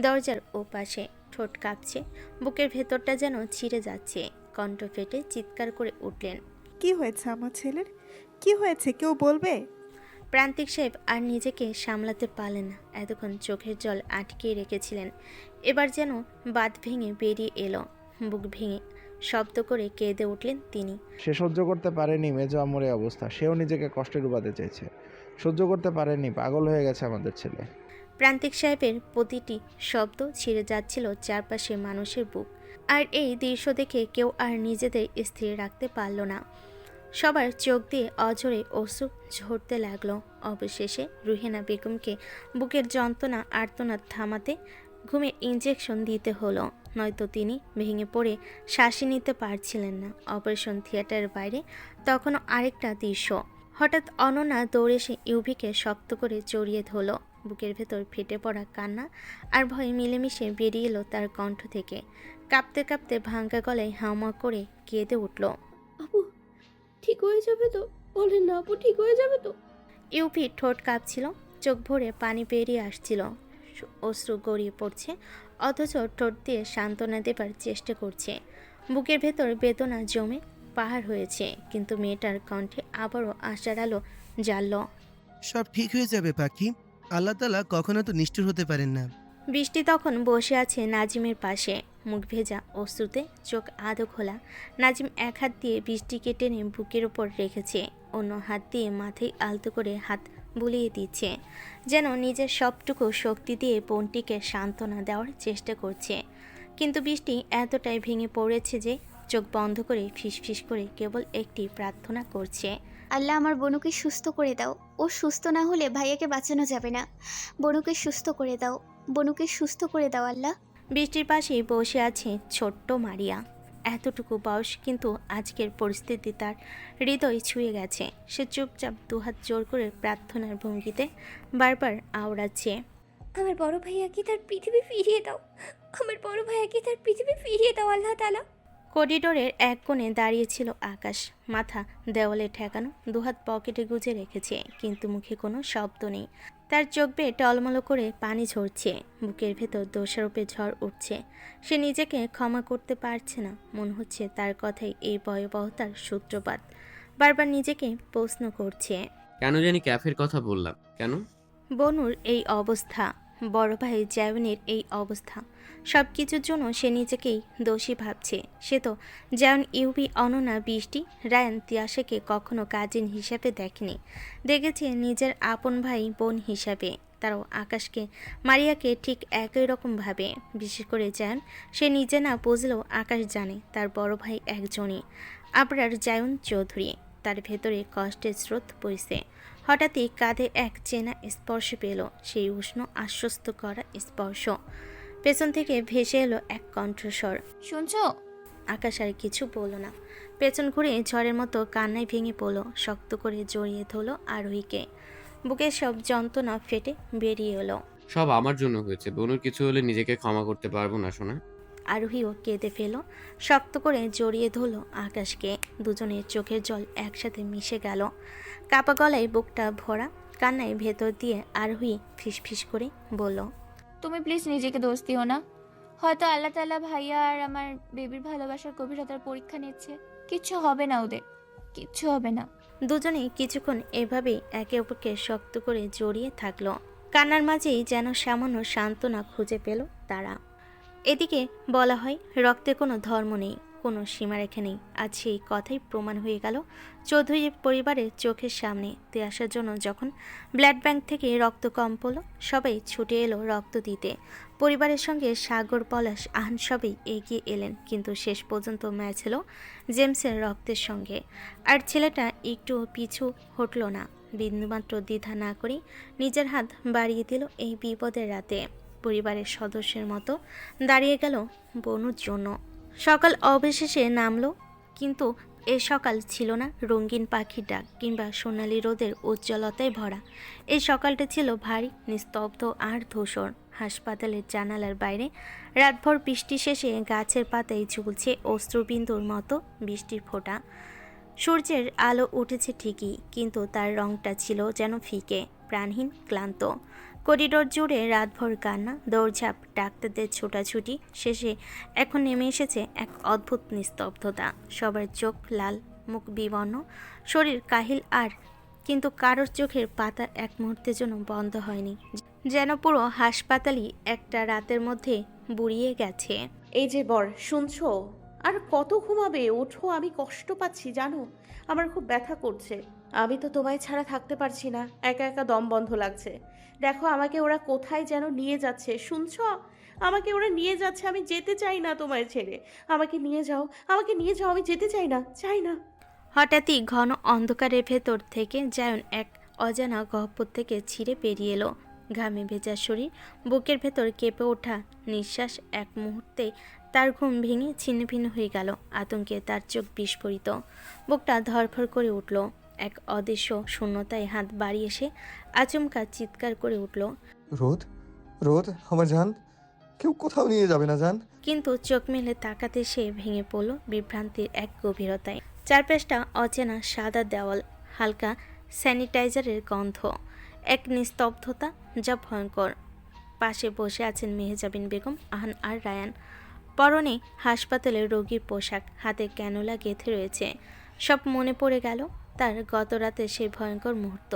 দরজার ওপাশে। ঠোঁট কাঁপছে, বুকের ভেতরটা যেন ছিঁড়ে যাচ্ছে। কণ্ঠ ফেটে চিৎকার করে উঠলেন, কি হয়েছে আমার ছেলের? কি হয়েছে কেউ বলবে? প্রান্তিক সাহেব আর নিজেকে সামলাতে পারলেন না। এতক্ষণ চোখের জল আটকে রেখেছিলেন, এবার যেন বাঁধ ভেঙে বেরিয়ে এলো। বুক ভেঙে শব্দ করে কেঁদে উঠলেন তিনি। সে সহ্য করতে পারেনি মেজো আম্মুর এই অবস্থা, সেও নিজেকে কষ্টে ডুবাতে চেয়েছে। সহ্য করতে পারেনি, পাগল হয়ে গেছে আমাদের ছেলে। প্রান্তিক সাহেবের প্রতিটি শব্দ ছিঁড়ে যাচ্ছিল চারপাশে মানুষের বুক। আর এই দৃশ্য দেখে কেউ আর নিজেদের স্থির রাখতে পারল না। সবার চোখ দিয়ে অঝরে অশ্রু ঝরতে লাগলো। অবশেষে রুহেনা বেগমকে বুকের যন্ত্রণা আর্তনাদ থামাতে ঘুমের ইঞ্জেকশন দিতে হলো, নয়তো তিনি ভেঙে পড়ে শ্বাসই নিতে পারছিলেন না। অপারেশন থিয়েটারের বাইরে তখনও আরেকটা দৃশ্য। হঠাৎ অনন্যা দৌড়ে এসে ইউভিকে শক্ত করে জড়িয়ে ধরল। বুকের ভেতর ফেটে পড়া কান্না আর ভয় মিলেমিশে বেরিয়ে এলো তার কণ্ঠ থেকে। কাঁপতে কাঁপতে ভাঙ্গা গলায় হাওমা করে কেঁদে উঠল, আপু ঠিক হয়ে যাবে তো? বলেন না আপু, ঠিক হয়ে যাবে তো? ইউভি ঠোঁট কাঁপছিল, চোখ ভরে পানি বেরিয়ে আসছিল, অশ্রু গড়িয়ে পড়ছে, অথচ ঠোঁট দিয়ে সান্ত্বনা দেবার চেষ্টা করছে। বুকের ভেতর বেদনা জমে পাহাড় হয়েছে, কিন্তু মেয়েটার কণ্ঠে আবারও আশার আলো জ্বালল। সব ঠিক হয়ে যাবে পাখি, আল্লাহ তাআলা কখনো তো নিষ্ঠুর হতে পারেন না। বৃষ্টি তখন বসে আছে নাজিমের পাশে, মুখ ভেজা অশ্রুতে চোখ আধো খোলা। নাজিম এক হাত দিয়ে বৃষ্টিকে টেনে বুকের ওপর রেখেছে, অন্য হাত দিয়ে মাথায় আলতো করে হাত বুলিয়ে দিচ্ছে, যেন নিজের সবটুকু শক্তি দিয়ে বোনটিকে সান্ত্বনা দেওয়ার চেষ্টা করছে। কিন্তু বৃষ্টি এতটাই ভেঙে পড়েছে যে চোখ বন্ধ করে ফিসফিস করে কেবল একটি প্রার্থনা করছে, আল্লাহ আমার বনুকে সুস্থ করে দাও। ও সুস্থ না হলে ভাইয়াকে বাঁচানো যাবে না। বনুকে সুস্থ করে দাও, বনুকে সুস্থ করে দাও আল্লাহ। বৃষ্টির পাশেই বসে আছে ছোট্ট মারিয়া। এতটুকু বয়স, কিন্তু আজকের পরিস্থিতি তার হৃদয় ছুঁয়ে গেছে। সে চুপচাপ দুহাত জোর করে প্রার্থনার ভঙ্গিতে বারবার আওড়াচ্ছে, আমার বড় ভাইয়াকে তার পৃথিবী ফিরিয়ে দাও, আমার বড় ভাইয়াকে তার পৃথিবী ফিরিয়ে দাও আল্লাহ তাআলা। করিডোরের এক কোণে দাঁড়িয়েছিল আকাশ, মাথা দেওয়ালে ঠেকানো, দুহাত পকেটে গুজে রেখেছে, কিন্তু মুখে কোনো শব্দ নেই। তার চোখ বেয়ে টলমলো করে পানি ঝরছে, বুকের ভেতর দোষারোপে ঝড় উঠছে। সে নিজেকে ক্ষমা করতে পারছে না। মনে হচ্ছে তার কথাই এই ভয়াবহতার সূত্রপাত। বারবার নিজেকে প্রশ্ন করছে, কেন জানি ক্যাফের কথা বললাম, কেন? বনুর এই অবস্থা, বড় ভাই জায়নের এই অবস্থা, সব কিছুর জন্য সে নিজেকেই দোষী ভাবছে। সে তো জায়ন, ইউভি, অনন্যা, বৃষ্টি, রায়ান, তিয়াশাকে কখনো কাজিন হিসাবে দেখেনি, দেখেছে নিজের আপন ভাই বোন হিসাবে। তারাও আকাশকে, মারিয়াকে ঠিক একই রকম ভাবে। বিশেষ করে জায়ন, সে নিজে না বুঝলেও আকাশ জানে তার বড় ভাই একজনই, আবরার জায়ন চৌধুরী। তার ভেতরে কষ্টের স্রোত বইছে। হঠাৎই কাঁধে এক চেনা স্পর্শ পেল, সেই উষ্ণ আশ্বস্ত করা স্পর্শ। পেছন থেকে ভেসে এলো এক কণ্ঠস্বর, শুনছো? আকাশ আর কিছু বলল না। পেছন ঘুরে ঝড়ের মতো কান্নায় ভেঙে পড়ল, শক্ত করে জড়িয়ে ধরল আরোহীকে। বুকের সব যন্ত্রণা ফেটে বেরিয়ে এলো। সব আমার জন্য হয়েছে, বনুর কিছু হলে নিজেকে ক্ষমা করতে পারবো না সোনা। আরোহীও কেঁদে ফেল, শক্ত করে জড়িয়ে ধরল আকাশকে। দুজনের চোখের জল একসাথে মিশে গেল। কাপা গলায় বুকটা ভরা, কান্নায় ভেতর দিয়ে আরোহী ফিসফিস করে বলল, তুমি প্লিজ নিজেকে দোষ দিও না। হয়তো আল্লাহ তাআলা ভাইয়া আর আমার বেবির ভালোবাসার গভীরতার পরীক্ষা নিচ্ছে। কিচ্ছু হবে না ওদের, কিচ্ছু হবে না। দুজনেই কিছুক্ষণ এভাবেই একে অপরকে শক্ত করে জড়িয়ে থাকলো। কান্নার মাঝেই যেন সামান্য সান্ত্বনা খুঁজে পেল তারা। এদিকে বলা হয় রক্তে কোনো ধর্ম নেই, কোনো সীমারেখা নেই। আজ সেই কথাই প্রমাণ হয়ে গেল চৌধুরী পরিবারের চোখের সামনে। তিয়াশার জন্য যখন ব্লাড ব্যাংক থেকে রক্ত কম পড়ল, সবাই ছুটে এলো রক্ত দিতে। পরিবারের সঙ্গে সাগর, পলাশ, আহান সবাই এগিয়ে এলেন, কিন্তু শেষ পর্যন্ত ম্যাচ হলো জেমসের রক্তের সঙ্গে। আর ছেলেটা একটু পিছু হটল না। বিন্দুমাত্র দ্বিধা না করে নিজের হাত বাড়িয়ে দিল এই বিপদের রাতে। পরিবারের সদস্যের মতো দাঁড়িয়ে গেল বনুর জন্য। সকাল অবশেষে নামলো, কিন্তু এ সকাল ছিল না রঙিন পাখির ডাক কিংবা সোনালি রোদের উজ্জ্বলতায় ভরা। এই সকালটা ছিল ভারী, নিস্তব্ধ আর ধূসর। হাসপাতালের জানালার বাইরে রাতভর বৃষ্টি শেষে গাছের পাতায় ঝুলছে অশ্রুবিন্দুর মতো বৃষ্টির ফোঁটা। সূর্যের আলো উঠেছে ঠিকই, কিন্তু তার রংটা ছিল যেন ফিকে, প্রাণহীন, ক্লান্ত। করিডোর জুড়ে রাতভর কান্না, দৌড়ঝাঁপ, ডাক্তারদের ছোটাছুটি শেষে এখন নেমে এসেছে এক অদ্ভুত নিস্তব্ধতা। সবার চোখ লাল, মুখ বিবর্ণ, শরীর কাহিল, আর কিন্তু কারোর চোখের পাতা এক মুহূর্তের জন্য বন্ধ হয়নি, যেন পুরো হাসপাতালই একটা রাতের মধ্যে বুড়িয়ে গেছে। এই যে বর, শুনছো? আর কত ঘুমাবে? ওঠো, আমি কষ্ট পাচ্ছি জানো, আমার খুব ব্যথা করছে। আমি তো তোমায় ছাড়া থাকতে পারছি না, একা একা দম বন্ধ লাগছে। দেখো আমাকে ওরা কোথায় যেন নিয়ে যাচ্ছে, শুনছো? আমাকে ওরা নিয়ে যাচ্ছে, আমি যেতে চাই না তোমায় ছেড়ে। আমাকে নিয়ে যাও, আমাকে নিয়ে যাও, আমি যেতে চাই না, চাই না। হঠাৎই ঘন অন্ধকারের ভেতর থেকে জায়ন এক অজানা গহ্বর থেকে ছিঁড়ে বেরিয়ে এলো। ঘামে ভেজা শরীর, বুকের ভেতর কেঁপে ওঠা নিঃশ্বাস। এক মুহূর্তে তার ঘুম ভেঙে ছিন্নভিন্ন হয়ে গেল। আতঙ্কে তার চোখ বিস্ফোরিত, বুকটা ধরফর করে উঠল। এক অদৃশ্য শূন্যতায় হাত বাড়িয়ে এসে আচমকা চিৎকার করে উঠল, রোদ, রোদ, আমার জান, কেউ কোথাও নিয়ে যাবে না জান। কিন্তু চোখ মেলে তাকাতে সে ভেঙে পড়ল বিভ্রান্তির এক গভীরতায়। চারপাশটা অচেনা সাদা দেওয়াল, হালকা স্যানিটাইজারের গন্ধ, এক নিস্তব্ধতা যা ভয়ঙ্কর। পাশে বসে আছেন মেহজাবিন বেগম, আহান আর রায়ান। পরনে হাসপাতালের রোগীর পোশাক, হাতে ক্যানোলা গেঁথে রয়েছে। সব মনে পড়ে গেল তার গত রাতে সেই ভয়ঙ্কর মুহূর্ত,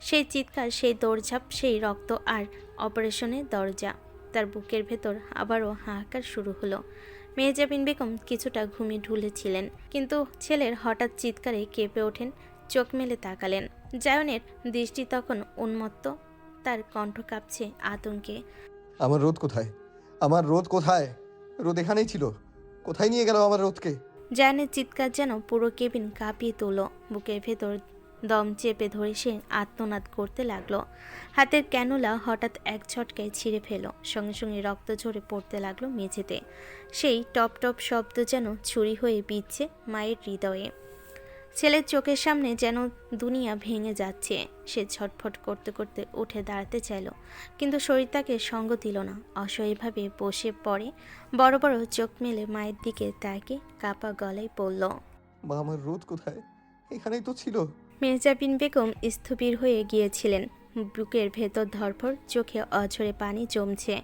সেই চিৎকার, সেই দৌড়ঝাঁপ, সেই রক্ত আর অপারেশনের দরজা। তার বুকের ভেতর আবারও হাহাকার শুরু হলো। মেহজাবিন বেগম কিছুটা ঘুমিয়ে ঢুলেছিলেন, কিন্তু ছেলের হঠাৎ চিৎকারে কেঁপে ওঠেন, চোখ মেলে তাকালেন। জায়নের দৃষ্টি তখন উন্মত্ত, তার কণ্ঠ কাঁপছে আতঙ্কে। আমার রোদ কোথায়? আমার রোদ কোথায়? রোদ এখানেই ছিল, কোথায় নিয়ে গেল আমার রোদকে? জায়নের চিৎকার যেন পুরো কেবিন কাঁপিয়ে তোলো। বুকের ভেতর দম চেপে ধরে সে আত্মনাদ করতে লাগলো। হাতের ক্যানুলা হঠাৎ এক ঝটকায় ছিঁড়ে ফেল, সঙ্গে সঙ্গে রক্ত ঝরে পড়তে লাগলো মেঝেতে। সেই টপ টপ শব্দ যেন ছুরি হয়ে বিঁধছে মায়ের হৃদয়ে। ছেলের চোখের সামনে যেন দুনিয়া ভেঙে যাচ্ছে। সে ছটফট করতে করতে উঠে দাঁড়াতে চাইল, কিন্তু শরীর তাকে সঙ্গ দিল না। অসহায়ভাবে বসে পড়ে, বড় বড় চোখ মেলে মায়ের দিকে তাকে কাপা গলায় পড়ল, মা, আমার রোদ কোথায়? এখানেই তো ছিল। মেহজাবিন বেগম স্থবির হয়ে গিয়েছিলেন, বুকের ভেতর ধরফর, চোখে অঝরে পানি জমছে,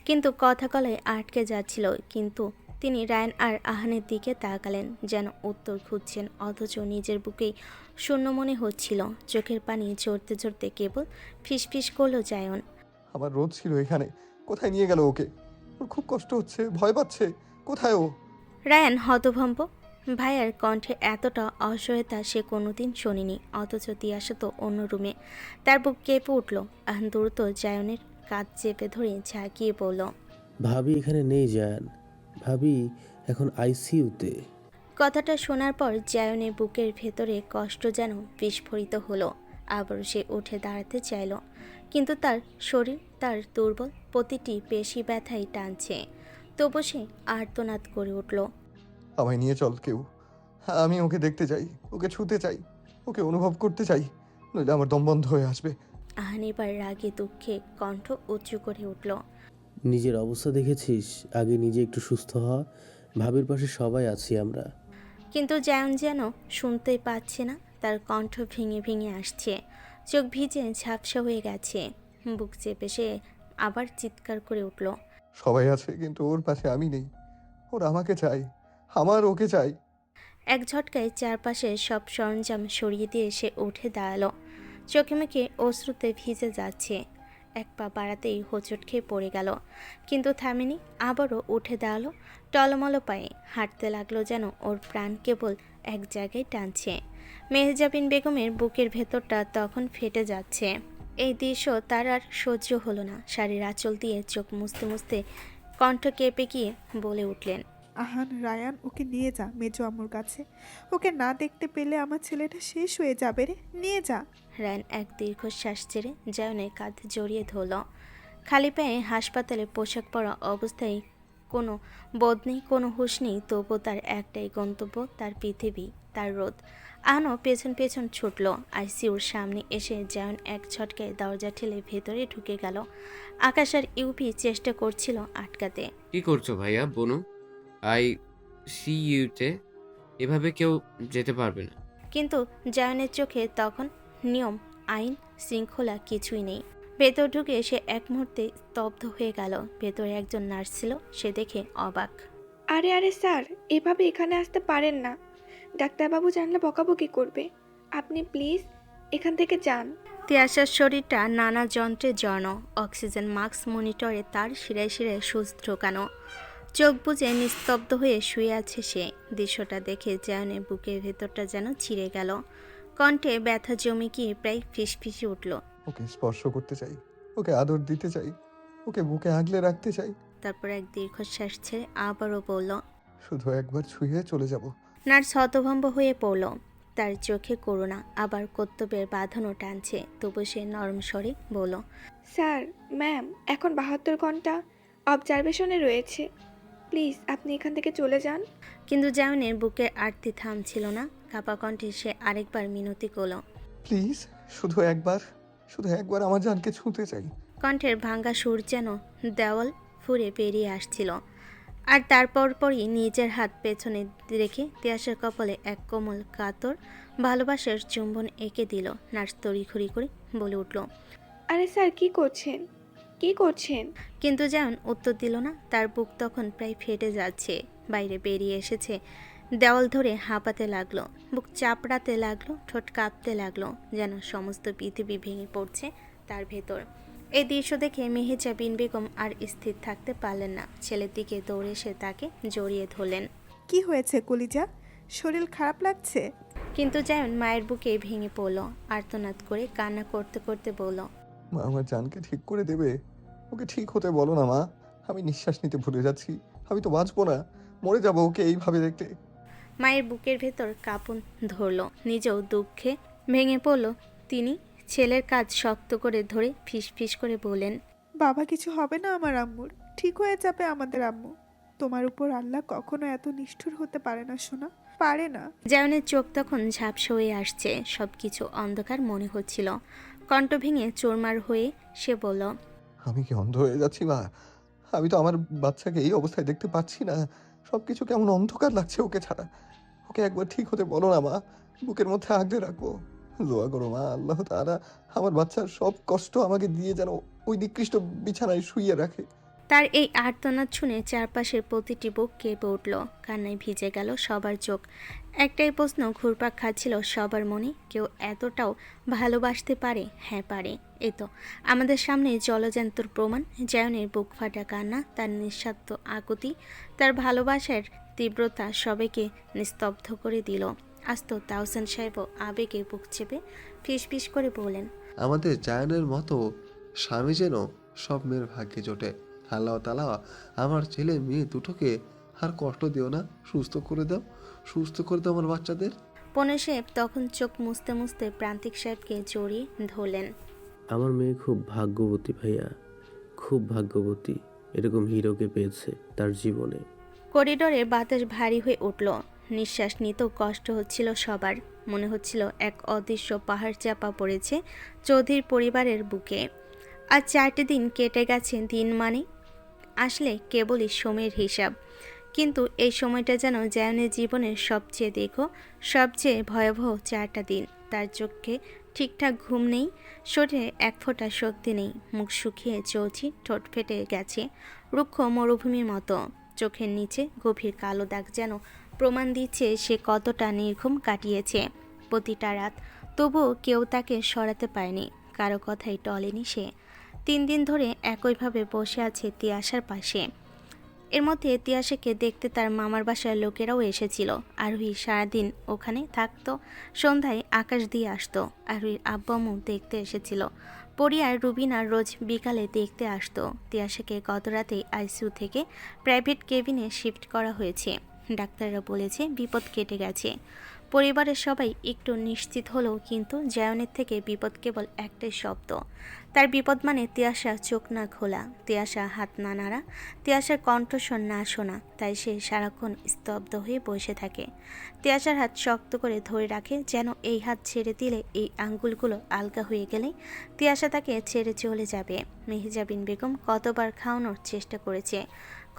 কিন্তু কথা গলায় আটকে যাচ্ছিল। কিন্তু তিনি রায়ান আর আহানের দিকে তাকালেন, যেন উত্তর খুঁজছেন, অথচ নিজের বুকেই শূন্য মনে হচ্ছিল। চোখের পানি ঝরতে ঝরতে কেবল ফিসফিস করল জায়ন, আমার রোদ ছিল এখানে, কোথায় নিয়ে গেল ওকে? ওর খুব কষ্ট হচ্ছে, ভয় পাচ্ছে, কোথায় ও? রায়ান হতভম্ব। ভাইয়ার কণ্ঠে এতটা অসহায়তা সে কোনোদিন শোনেনি, অথচ তিয়াসা তো অন্য রুমে। তার বুক কেঁপে উঠল। আহান দ্রুত জায়নের কাঁধ চেপে ধরে ঝাঁকিয়ে বলল, ভাবি এখানে নেই জায়ান, ভাবি এখন আইসিইউতে। কথাটা শোনার পর জায়নের বুকের ভেতরে কষ্ট যেন বিস্ফোরিত হলো। আবারও সে উঠে দাঁড়াতে চাইল, কিন্তু তার শরীর, তার দুর্বল প্রতিটি পেশি ব্যথায় টানছে। তবু সে আর্তনাদ করে উঠল, আমায় নিয়ে চল কেউ, আমি ওকে দেখতে চাই, ওকে ছুঁতে চাই, ওকে অনুভব করতে চাই, নইলে আমার দম বন্ধ হয়ে আসবে। আহান এবার রাগে দুঃখে কণ্ঠ উঁচু করে উঠল, নিজের অবস্থা দেখেছিস? আগে নিজে একটু সুস্থ হ, ভাবির পাশে সবাই আছি আমরা। কিন্তু জায়ন যেন শুনতেই পাচ্ছে না। তার কণ্ঠ ভেঙে ভেঙে আসছে, চোখ ভিজে ঝাপসা হয়ে গেছে। বুক চেপে সে আবার চিৎকার করে উঠল, সবাই আছে, কিন্তু ওর পাশে আমি নেই। ওর আমাকে চাই, আমার ওকে চাই। এক ঝটকায় চারপাশে সব সরঞ্জাম সরিয়ে দিয়ে সে উঠে দাঁড়ালো। চোখে মুখে অশ্রুতে ভিজে যাচ্ছে। এক পা বাড়াতেই হোঁচট খেয়ে পড়ে গেল, কিন্তু থামেনি। আবারও উঠে দাঁড়ালো, টলমল পায়ে হাঁটতে লাগলো, যেন ওর প্রাণ কেবল এক জায়গায় টানছে। মেহজাবিন বেগমের বুকের ভেতরটা তখন ফেটে যাচ্ছে। এই দৃশ্য তার আর সহ্য হলো না। শাড়ির আঁচল দিয়ে চোখ মুছতে মুছতে কণ্ঠ কেঁপে গিয়ে বলে উঠলেন, আহান, রায়ান, ওকে নিয়ে যা মেজো আম্মুর কাছে। ওকে না দেখতে পেলে আমার ছেলেটা শেষ হয়ে যাবে রে, নিয়ে যা। রায়ান এক দীর্ঘশ্বাস ছেড়ে জায়নের কাঁধ জড়িয়ে ধরল। খালি পায়ে হাসপাতালে পোশাক পরা অবস্থায় কোনো বোধ নেই, কোনো হুঁশ নেই, তবু তার একটাই গন্তব্য, তার পৃথিবী, তার রোদ। আহানও পেছন পেছন ছুটল। আইসিইউর সামনে এসে জায়ন এক ছটকায় দরজা ঠেলে ভেতরে ঢুকে গেল। আকাশ আর ইউপি চেষ্টা করছিল আটকাতে। কি করছো ভাইয়া বনু? আই সি ইউতে এভাবে কেউ যেতে পারবে না। কিন্তু জায়নের চোখে তখন নিয়ম, আইন, শৃঙ্খলা কিছুই নেই। ভেতর ঢুকে সে এক মুহূর্তে স্তব্ধ হয়ে গেল। ভেতরে একজন নার্স ছিল, সে দেখে অবাক। আরে আরে স্যার, এভাবে এখানে আসতে পারেন না। ডাক্তারবাবু জানলে বকাবকি করবে। আপনি প্লিজ এখান থেকে যান। তিয়াসার শরীরটা নানা যন্ত্রে জড়ান, অক্সিজেন মাস্ক মনিটরে তার শিরায় শিরায় সুচ ঢোকানো। চোখ বুজে নিস্তব্ধ হয়ে শুয়ে আছে সে। দৃশ্যটা দেখে জায়নের বুকের ভেতরটা যেন ছিঁড়ে গেল। কণ্ঠে ব্যথা জমে গিয়ে প্রায় ফিসফিসে উঠল। ওকে স্পর্শ করতে চাই, ওকে আদর দিতে চাই, ওকে বুকে আগলে রাখতে চাই। তারপর এক দীর্ঘশ্বাস ছেড়ে আবারও বলল, শুধু একবার ছুঁয়ে চলে যাব। নার্স হতভম্ব হয়ে পড়ল। তার চোখে করুণা, আবার কর্তব্যের বাঁধনও টানছে। তবু সে নরম স্বরে বলল, স্যার, ম্যাম এখন 72 ঘন্টা অবজারভেশনে রয়েছে। প্লিজ আপনি এখান থেকে চলে যান। কিন্তু জায়নের বুকের আরতি থামছিল না। কাপা কণ্ঠে সে আরেকবার মিনতি করল, প্লিজ শুধু একবার আমার জানকে ছুঁতে চাই। কণ্ঠের ভাঙ্গা সুর যেন দেওয়াল ফুঁড়ে বেরিয়ে আসছিল। আর তারপর পরই নিজের হাত পেছনে রেখে তিয়াসের কপালে এক কোমল কাতর ভালোবাসার চুম্বন এঁকে দিল। নার্স তড়িঘড়ি করে বলে উঠল, আরে স্যার, কি করছেন, কি করছেন? কিন্তু যেমন উত্তর দিল না। তার বুক তখন প্রায় ফেটে যাচ্ছে। বাইরে বেরিয়ে এসেছে, দেওয়াল ধরে হাঁপাতে লাগলো, বুক চাপড়াতে লাগলো, ঠোঁট কাঁপতে লাগলো, যেন সমস্ত পৃথিবী ভেঙে পড়ছে তার ভেতর। এই দৃশ্য দেখে মেহেজা বিন বেগম আর স্থির থাকতে পারলেন না। ছেলের দিকে দৌড়ে এসে তাকে জড়িয়ে ধরলেন। কি হয়েছে কলিজা, শরীর খারাপ লাগছে? কিন্তু জায়ন মায়ের বুকে ভেঙে পড়ল, আর্তনাদ করে কান্না করতে করতে বলল, মা আমার জানকে ঠিক করে দেবে, ওকে ঠিক হতে বলো না মা। আমি নিঃশ্বাস নিতে ভুলে যাচ্ছি, আমি তো বাঁচবো না, মরে যাবো ওকে এইভাবে দেখতে। মায়ের বুকের ভেতর কাঁপন ধরল, নিজেও দুঃখে ভেঙে পড়ল। তিনি ছেলের কাঁধ শক্ত করে ধরে ফিসফিস করে বলেন, বাবা, কিছু হবে না আমার আম্মুর, ঠিক হয়ে যাবে আমাদের আম্মু। তোমার উপর আল্লাহ কখনো এত নিষ্ঠুর হতে পারে না সোনা, পারে না। জায়নের চোখ তখন ঝাপসা হয়ে আসছে, সবকিছু অন্ধকার মনে হচ্ছিল। কণ্ঠ ভেঙে চোরমার হয়ে সে বলল, আমি কি অন্ধ হয়ে যাচ্ছি মা? আমি তো আমার বাচ্চাকে এই অবস্থায় দেখতে পাচ্ছি না। সবকিছু কেমন অন্ধকার লাগছে ওকে ছাড়া। ওকে একবার ঠিক হতে বলো না মা, বুকের মধ্যে আগলে রাখবো। দোয়া করো মা, আল্লাহ তাআলা আমার বাচ্চার সব কষ্ট আমাকে দিয়ে যেন ওই নিকৃষ্ট বিছানায় শুইয়ে রাখে। তার এই আর্তনাদ শুনে চারপাশের প্রতিটি বুক কেঁপে উঠল, কান্নায় ভিজে গেল সবার চোখ। একটাই প্রশ্ন ঘুরপাক খাচ্ছিল সবার মনে, কেউ এতটাও ভালোবাসতে পারে? হ্যাঁ পারে। এই তো আমাদের সামনে জলজান্তর প্রমাণ। জায়নের বুক ফাটা কান্না, তার নিঃস্বার্থ আকুতি, তার ভালোবাসার তীব্রতা সবাইকে নিস্তব্ধ করে দিল। আস্ত তাহসান সাহেবও আবেগে বুক চেপে ফিসফিস করে বলেন, আমাদের জায়নের মতো স্বামী যেন সব মেয়ের ভাগ্যে জোটে। আল্লাহ তাআলা আমার ছেলে মেয়ে দুটোকে আর কষ্ট দিও না, সুস্থ করে দাও আমার বাচ্চাদের। পনে সাহেব তখন চোখ মুছতে মুছতে প্রান্তিক সাহেবকে জড়িয়ে ধরলেন। আমার মেয়ে খুব ভাগ্যবতী ভাইয়া, খুব ভাগ্যবতী, এরকম হিরোকে পেয়েছে তার জীবনে। করিডোরে বাতাস ভারী হয়ে উঠল, নিঃশ্বাস নিতেও কষ্ট হচ্ছিল সবার। মনে হচ্ছিল এক অদৃশ্য পাহাড় চাপা পড়েছে চৌধুরীর পরিবারের বুকে। আর 4টি দিন কেটে গেছে, দিন মানে আসলে কেবলই সময়ের হিসাব। কিন্তু এই সময়টা যেন জায়নের জীবনের সবচেয়ে সবচেয়ে ভয়াবহ 4টা দিন। তার চোখে ঠিকঠাক ঘুম নেই, শরীরে এক ফোঁটা শক্তি নেই, মুখ শুকিয়ে চৌচি, ঠোঁট ফেটে গেছে রুক্ষ মরুভূমির মতো। চোখের নিচে গভীর কালো দাগ যেন প্রমাণ দিচ্ছে সে কতটা নির্ঘুম কাটিয়েছে প্রতিটা রাত। তবুও কেউ তাকে সরাতে পারেনি, কারো কথাই টলেনি সে। 3 দিন ধরে একইভাবে বসে আছে তিয়াসার পাশে। এর মধ্যে তিয়াশাকে দেখতে তার মামার বাসার লোকেরাও এসেছিল। আরোহী সারাদিন ওখানে থাকতো, সন্ধ্যায় আকাশ দিয়ে আসতো। আরোহীর আব্বু আম্মু দেখতে এসেছিল। পরি আর রুবিনা রোজ বিকালে দেখতে আসতো। তিয়াশাকে গত রাতে আইসিইউ থেকে প্রাইভেট কেবিনে শিফট করা হয়েছে। ডাক্তাররা বলেছে বিপদ কেটে গেছে। পরিবারের সবাই একটু নিশ্চিত হলো, কিন্তু জায়নের থেকে বিপদ কেবল একটাই শব্দ। তার বিপদ মানে তিয়াশা চোখ না খোলা, তিয়াশা হাত না নাড়া, তিয়াশার কণ্ঠস্বর না শোনা। তাই সে সারাক্ষণ স্তব্ধ হয়ে বসে থাকে। তিয়াশার হাত শক্ত করে ধরে রাখে, যেন এই হাত ছেড়ে দিলে, এই আঙ্গুলগুলো আলগা হয়ে গেলে তিয়াশা তাকে ছেড়ে চলে যাবে। মেহজাবিন বেগম কতবার খাওয়ানোর চেষ্টা করেছে,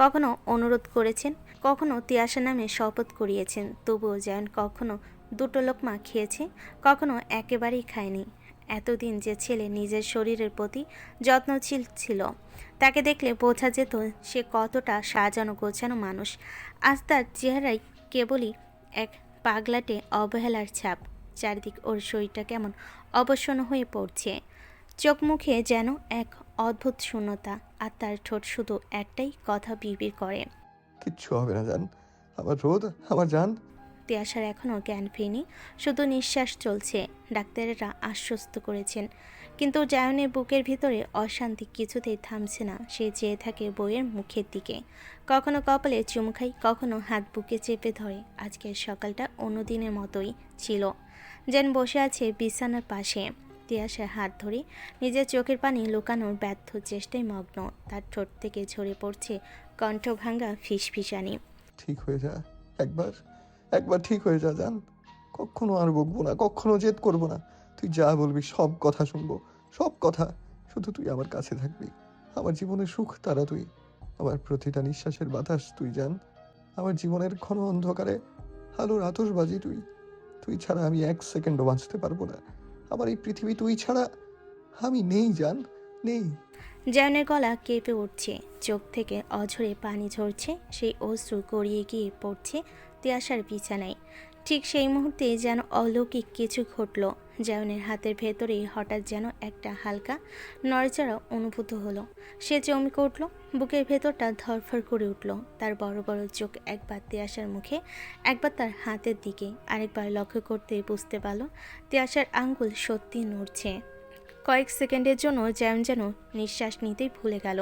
কখনো অনুরোধ করেছেন, কখনো তিয়াশা নামে শপথ করিয়েছেন, তবুও জায়ন কখনো দুটো লোকমা খেয়েছে, কখনো একেবারেই খায়নি। এতদিন যে ছেলে নিজের শরীরের প্রতি যত্নশীল ছিল, তাকে দেখলে বোঝা যেত সে কতটা সাজানো গোছানো মানুষ। আজ তার চেহারায় কেবলই এক পাগলাটে অবহেলার ছাপ। চারদিক ওর শরীরটা কেমন অবসন্ন হয়ে পড়ছে, চোখ মুখে যেন এক অদ্ভুত শূন্যতা, আর তার ঠোঁট শুধু একটাই কথা বিড়বিড় করে, কিচ্ছু হবে না জান, আমার রোদ, আমার জান। তিয়াশার এখনও জ্ঞান ফেরেনি, শুধু নিঃশ্বাস চলছে। ডাক্তারেরা আশ্বস্ত করেছেন, কিন্তু জায়নের বুকের ভিতরে অশান্তি কিছুতেই থামছে না। সে চেয়ে থাকে বইয়ের মুখের দিকে, কখনো কপালে চুমু খায়, কখনো হাত বুকে চেপে ধরে। আজকের সকালটা অন্যদিনের মতোই ছিল। যেন বসে আছে বিছানার পাশে, তিয়াশার হাত ধরে নিজের চোখের পানি লুকানোর ব্যর্থ চেষ্টায় মগ্ন। তার ঠোঁট থেকে ঝরে পড়ছে কণ্ঠভাঙ্গা ফিসফিসানি। ঠিক হয়ে যা, একবার একবার ঠিক হয়ে যা জান। কখনো আর বকবো না, কখনো জেদ করবো না। তুই যা বলবি সব কথা শুনবো, সব কথা। শুধু তুই আমার কাছে থাকবি, আমার জীবনের সুখ তারা তুই, আমার প্রতিটা নিঃশ্বাসের বাতাস তুই জান, আমার জীবনের ঘন অন্ধকারে আলোর আতশবাজি তুই। তুই ছাড়া আমি এক সেকেন্ডও বাঁচতে পারবো না। আমার এই পৃথিবী তুই ছাড়া আমি নেই জান, নেই। জায়নের গলা কেঁপে উঠছে, চোখ থেকে অঝরে পানি ঝরছে, সেই অশ্রু গড়িয়ে গিয়ে পড়ছে তিয়াশার বিছানায়। ঠিক সেই মুহূর্তে যেন অলৌকিক কিছু ঘটল। জায়নের হাতের ভেতরে হঠাৎ যেন একটা হালকা নড়চড়া অনুভূত হলো। সে চমকে উঠল, বুকের ভেতরটা ধরফর করে উঠল। তার বড় বড় চোখ একবার তিয়াশার মুখে, একবার তার হাতের দিকে, আরেকবার লক্ষ্য করতে বুঝতে পারল তিয়াশার আঙ্গুল সত্যি নড়ছে। কয়েক সেকেন্ডের জন্য যেন নিঃশ্বাস নিতেই ভুলে গেল।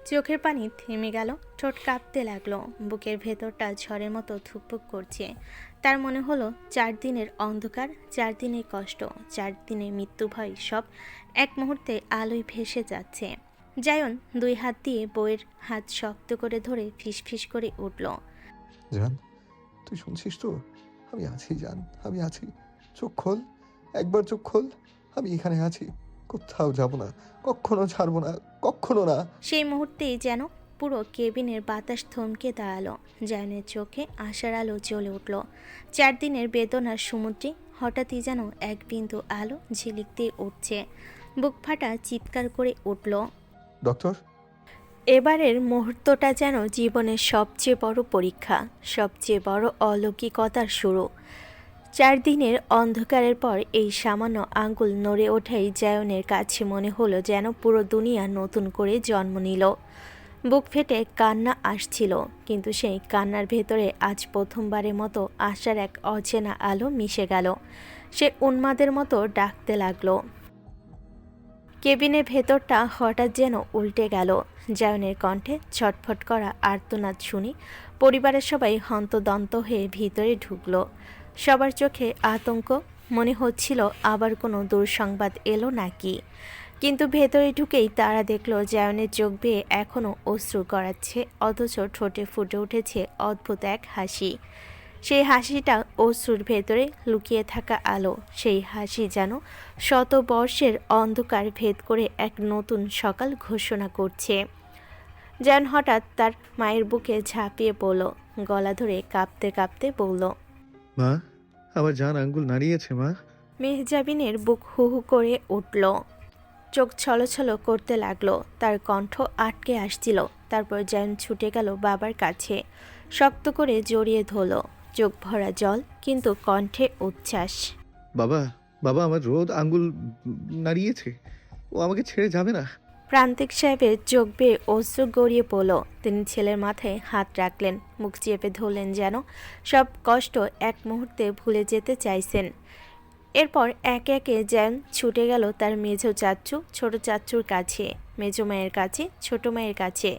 চোখের পানি থেমে গেল, ঠোঁট কাঁপতে লাগলো, বুকের ভেতরটা ঝড়ের মতো ধুকপুক করছে। তার মনে হলো 4 দিনের অন্ধকার, 4 দিনের কষ্ট, 4 দিনের মৃত্যু ভয় সব এক মুহূর্তে আলোয় ভেসে যাচ্ছে। জায়ন 2 হাত দিয়ে বইয়ের হাত শক্ত করে ধরে ফিসফিস করে উঠল, জান তুই শুনছিস তো? আমি আছি জান, আমি আছি। চোখ খোল, একবার চোখ খোল। আমি এখানে আছি, কোথাও যাব না, কখনো ছাড়বো না, কখনো না। সেই মুহূর্তেই যেন পুরো কেবিনের বাতাস থমকে দাঁড়ালো। জায়নের চোখে আশার আলো জ্বলে উঠল। 4 দিনের বেদনার সমুদ্রে হঠাৎই যেন এক বিন্দু আলো ঝিলিক দিয়ে উঠছে। বুক ফাটা চিৎকার করে উঠল, ডক্টর। এবারের মুহূর্তটা যেন জীবনের সবচেয়ে বড় পরীক্ষা, সবচেয়ে বড় অলৌকিকতার শুরু। 4 দিনের অন্ধকারের পর এই সামান্য আঙ্গুল নড়ে ওঠাই জায়নের কাছে মনে হলো যেন পুরো দুনিয়া নতুন করে জন্ম নিল। বুক ফেটে কান্না আসছিল, কিন্তু সেই কান্নার ভেতরে আজ প্রথমবারের মতো আশার এক অচেনা আলো মিশে গেল। সে উন্মাদের মতো ডাকতে লাগলো। কেবিনের ভেতরটা হঠাৎ যেন উল্টে গেল। জায়নের কণ্ঠে ছটফট করা আর্তনাদ শুনে পরিবারের সবাই হন্তদন্ত হয়ে ভিতরে ঢুকলো। সবার চোখে আতঙ্ক, মনে হচ্ছিল আবার কোনো দুঃসংবাদ এলো নাকি। কিন্তু ভেতরে ঢুকেই তারা দেখল জায়নের চোখ বেয়ে এখনও অশ্রু গড়াচ্ছে, অথচ ঠোঁটে ফুটে উঠেছে অদ্ভুত এক হাসি। সেই হাসিটা অশ্রুর ভেতরে লুকিয়ে থাকা আলো। সেই হাসি যেন শত বর্ষের অন্ধকার ভেদ করে এক নতুন সকাল ঘোষণা করছে। জায়ন হঠাৎ তার মায়ের বুকে ঝাঁপিয়ে পড়ল, গলা ধরে কাঁপতে কাঁপতে বলল, মা, আমার জান আঙ্গুল নাড়িয়েছে মা। মেহজাবিনের বুক হু হু করে উঠল, চোখ ছলছল করতে লাগলো, তার কণ্ঠ আটকে আসছিল। তারপর জায়ন ছুটে গেল বাবার কাছে, শক্ত করে জড়িয়ে ধরল, চোখ ভরা জল, কিন্তু কণ্ঠে উচ্ছ্বাস। বাবা, বাবা, আমার রোদ আঙ্গুল নাড়িয়েছে, ও আমাকে ছেড়ে যাবে না। প্রান্তিক সাহেবের চোখ বেয়ে অশ্রু গড়িয়ে পড়ল। তিনি ছেলের মাথায় হাত রাখলেন, মুখ চেপে ধরলেন, যেন সব কষ্ট এক মুহূর্তে ভুলে যেতে চাইছেন। এরপর একে একে যেন ছুটে গেল তার মেজো চাচ্চু, ছোট চাচ্চুর কাছে, মেজো মায়ের কাছে, ছোট মায়ের কাছে।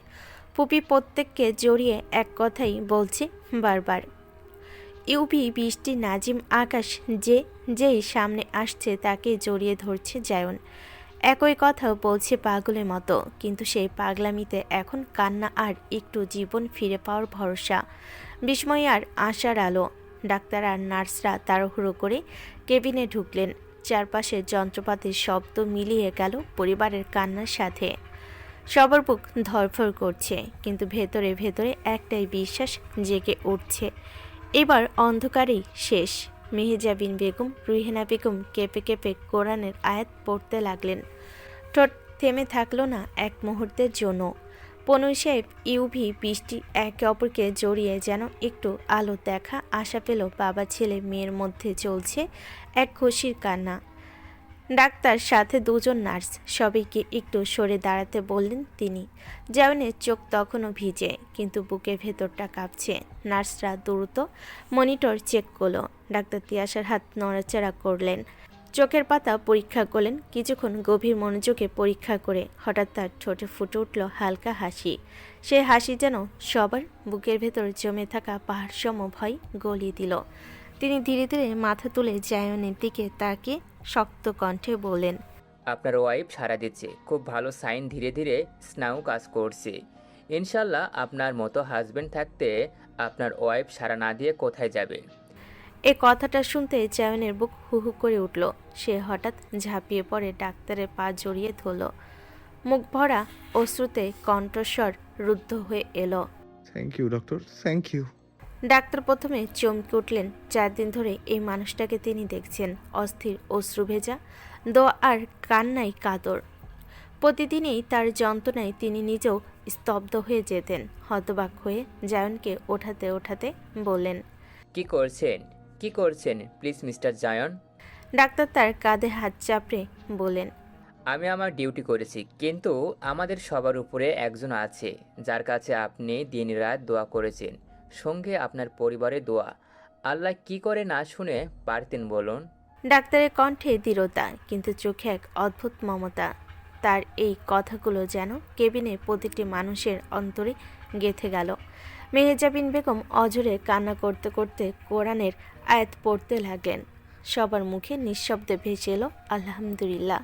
ফুপি প্রত্যেককে জড়িয়ে এক কথাই বলছে বারবার। ইউভি, বৃষ্টি, নাজিম, আকাশ যেই সামনে আসছে তাকে জড়িয়ে ধরছে জায়ন। একই কথা বলছে পাগলের মতো, কিন্তু সেই পাগলামিতে এখন কান্না আর একটু জীবন ফিরে পাওয়ার ভরসা, বিস্ময় আর আশার আলো। ডাক্তার আর নার্সরা তাড়াহুড়ো করে কেবিনে ঢুকলেন। চারপাশে যন্ত্রপাতির শব্দ মিলিয়ে গেল পরিবারের কান্নার সাথে। সবার বুক ধড়ফড় করছে, কিন্তু ভেতরে ভেতরে একটাই বিশ্বাস জেগে উঠছে, এবার অন্ধকারেই শেষ। মেহেজাবিন বেগম, রুহেনা বেগম কেঁপে কেঁপে কোরআনের আয়াত পড়তে লাগলেন। ঠোঁট থেমে থাকলো না এক মুহূর্তের জন্য। পনুই সাহেব, ইউভি, বৃষ্টি একে অপরকে জড়িয়ে যেন একটু আলো দেখা আশা পেল। বাবা ছেলে মেয়ের মধ্যে চলছে এক খুশির কান্না। ডাক্তার, সাথে দুজন নার্স, সবাইকে একটু সরে দাঁড়াতে বললেন তিনি। জায়নের চোখ তখনও ভিজে, কিন্তু বুকের ভেতরটা কাঁপছে। নার্সরা দ্রুত মনিটর চেক করলো। ডাক্তার তিয়াশার হাত নড়াচড়া করলেন, চোখের পাতা পরীক্ষা করলেন। কিছুক্ষণ গভীর মনোযোগে পরীক্ষা করে হঠাৎ তার ঠোঁটে ফুটে উঠল হালকা হাসি। সে হাসি যেন সবার বুকের ভেতর জমে থাকা পাহাড়সম ভয় গলিয়ে দিল। তিনি ধীরে ধীরে মাথা তুলে জায়নের দিকে তাকে শক্ত কণ্ঠে বললেন, আপনার ওয়াইফ সাড়া দিচ্ছে, খুব ভালো সাইন। ধীরে ধীরে স্নায়ু কাজ করছে। ইনশাল্লাহ আপনার মতো হাজবেন্ড থাকতে আপনার ওয়াইফ সাড়া না দিয়ে কোথায় যাবে? এ কথাটা শুনতে জায়নের বুক হু হু করে উঠল। সে হঠাৎ ঝাঁপিয়ে পড়ে ডাক্তারের পা জড়িয়ে ধরল। মুখ ভরা অশ্রুতে কণ্ঠস্বর রুদ্ধ হয়ে এলো, thank you doctor, thank you. ডাক্তার প্রথমে চমকে উঠলেন। 4 দিন ধরে এই মানুষটাকে তিনি দেখছেন, অস্থির, অশ্রু ভেজা, দোয়া আর কান্নাই কাতর। প্রতিদিনই তার যন্ত্রণায় তিনি নিজেও স্তব্ধ হয়ে যেতেন। হতবাক হয়ে জায়নকে ওঠাতে ওঠাতে বললেন, কি করছেন, কি করছেন প্লিজ মিস্টার জায়ন? ডাক্তার তার কাঁধে হাত চাপড়ে বলেন, আমি আমার ডিউটি করেছি, কিন্তু আমাদের সবার উপরে একজন আছে যার কাছে আপনি দিনরাত দোয়া করেছেন, সঙ্গে আপনার পরিবারের দোয়া। আল্লাহ কি করে না শুনে পারতেন বলুন? ডাক্তারের কণ্ঠে দৃঢ়তা, কিন্তু চোখে এক অদ্ভুত মমতা। তার এই কথাগুলো যেন কেবিনে প্রতিটি মানুষের অন্তরে গেঁথে গেল। মেহেজাবিন বেগম অঝরে কান্না করতে করতে কোরআনের আয়াত পড়তে লাগলেন। সবার মুখে নিঃশব্দে ভেসে এলো আলহামদুলিল্লাহ।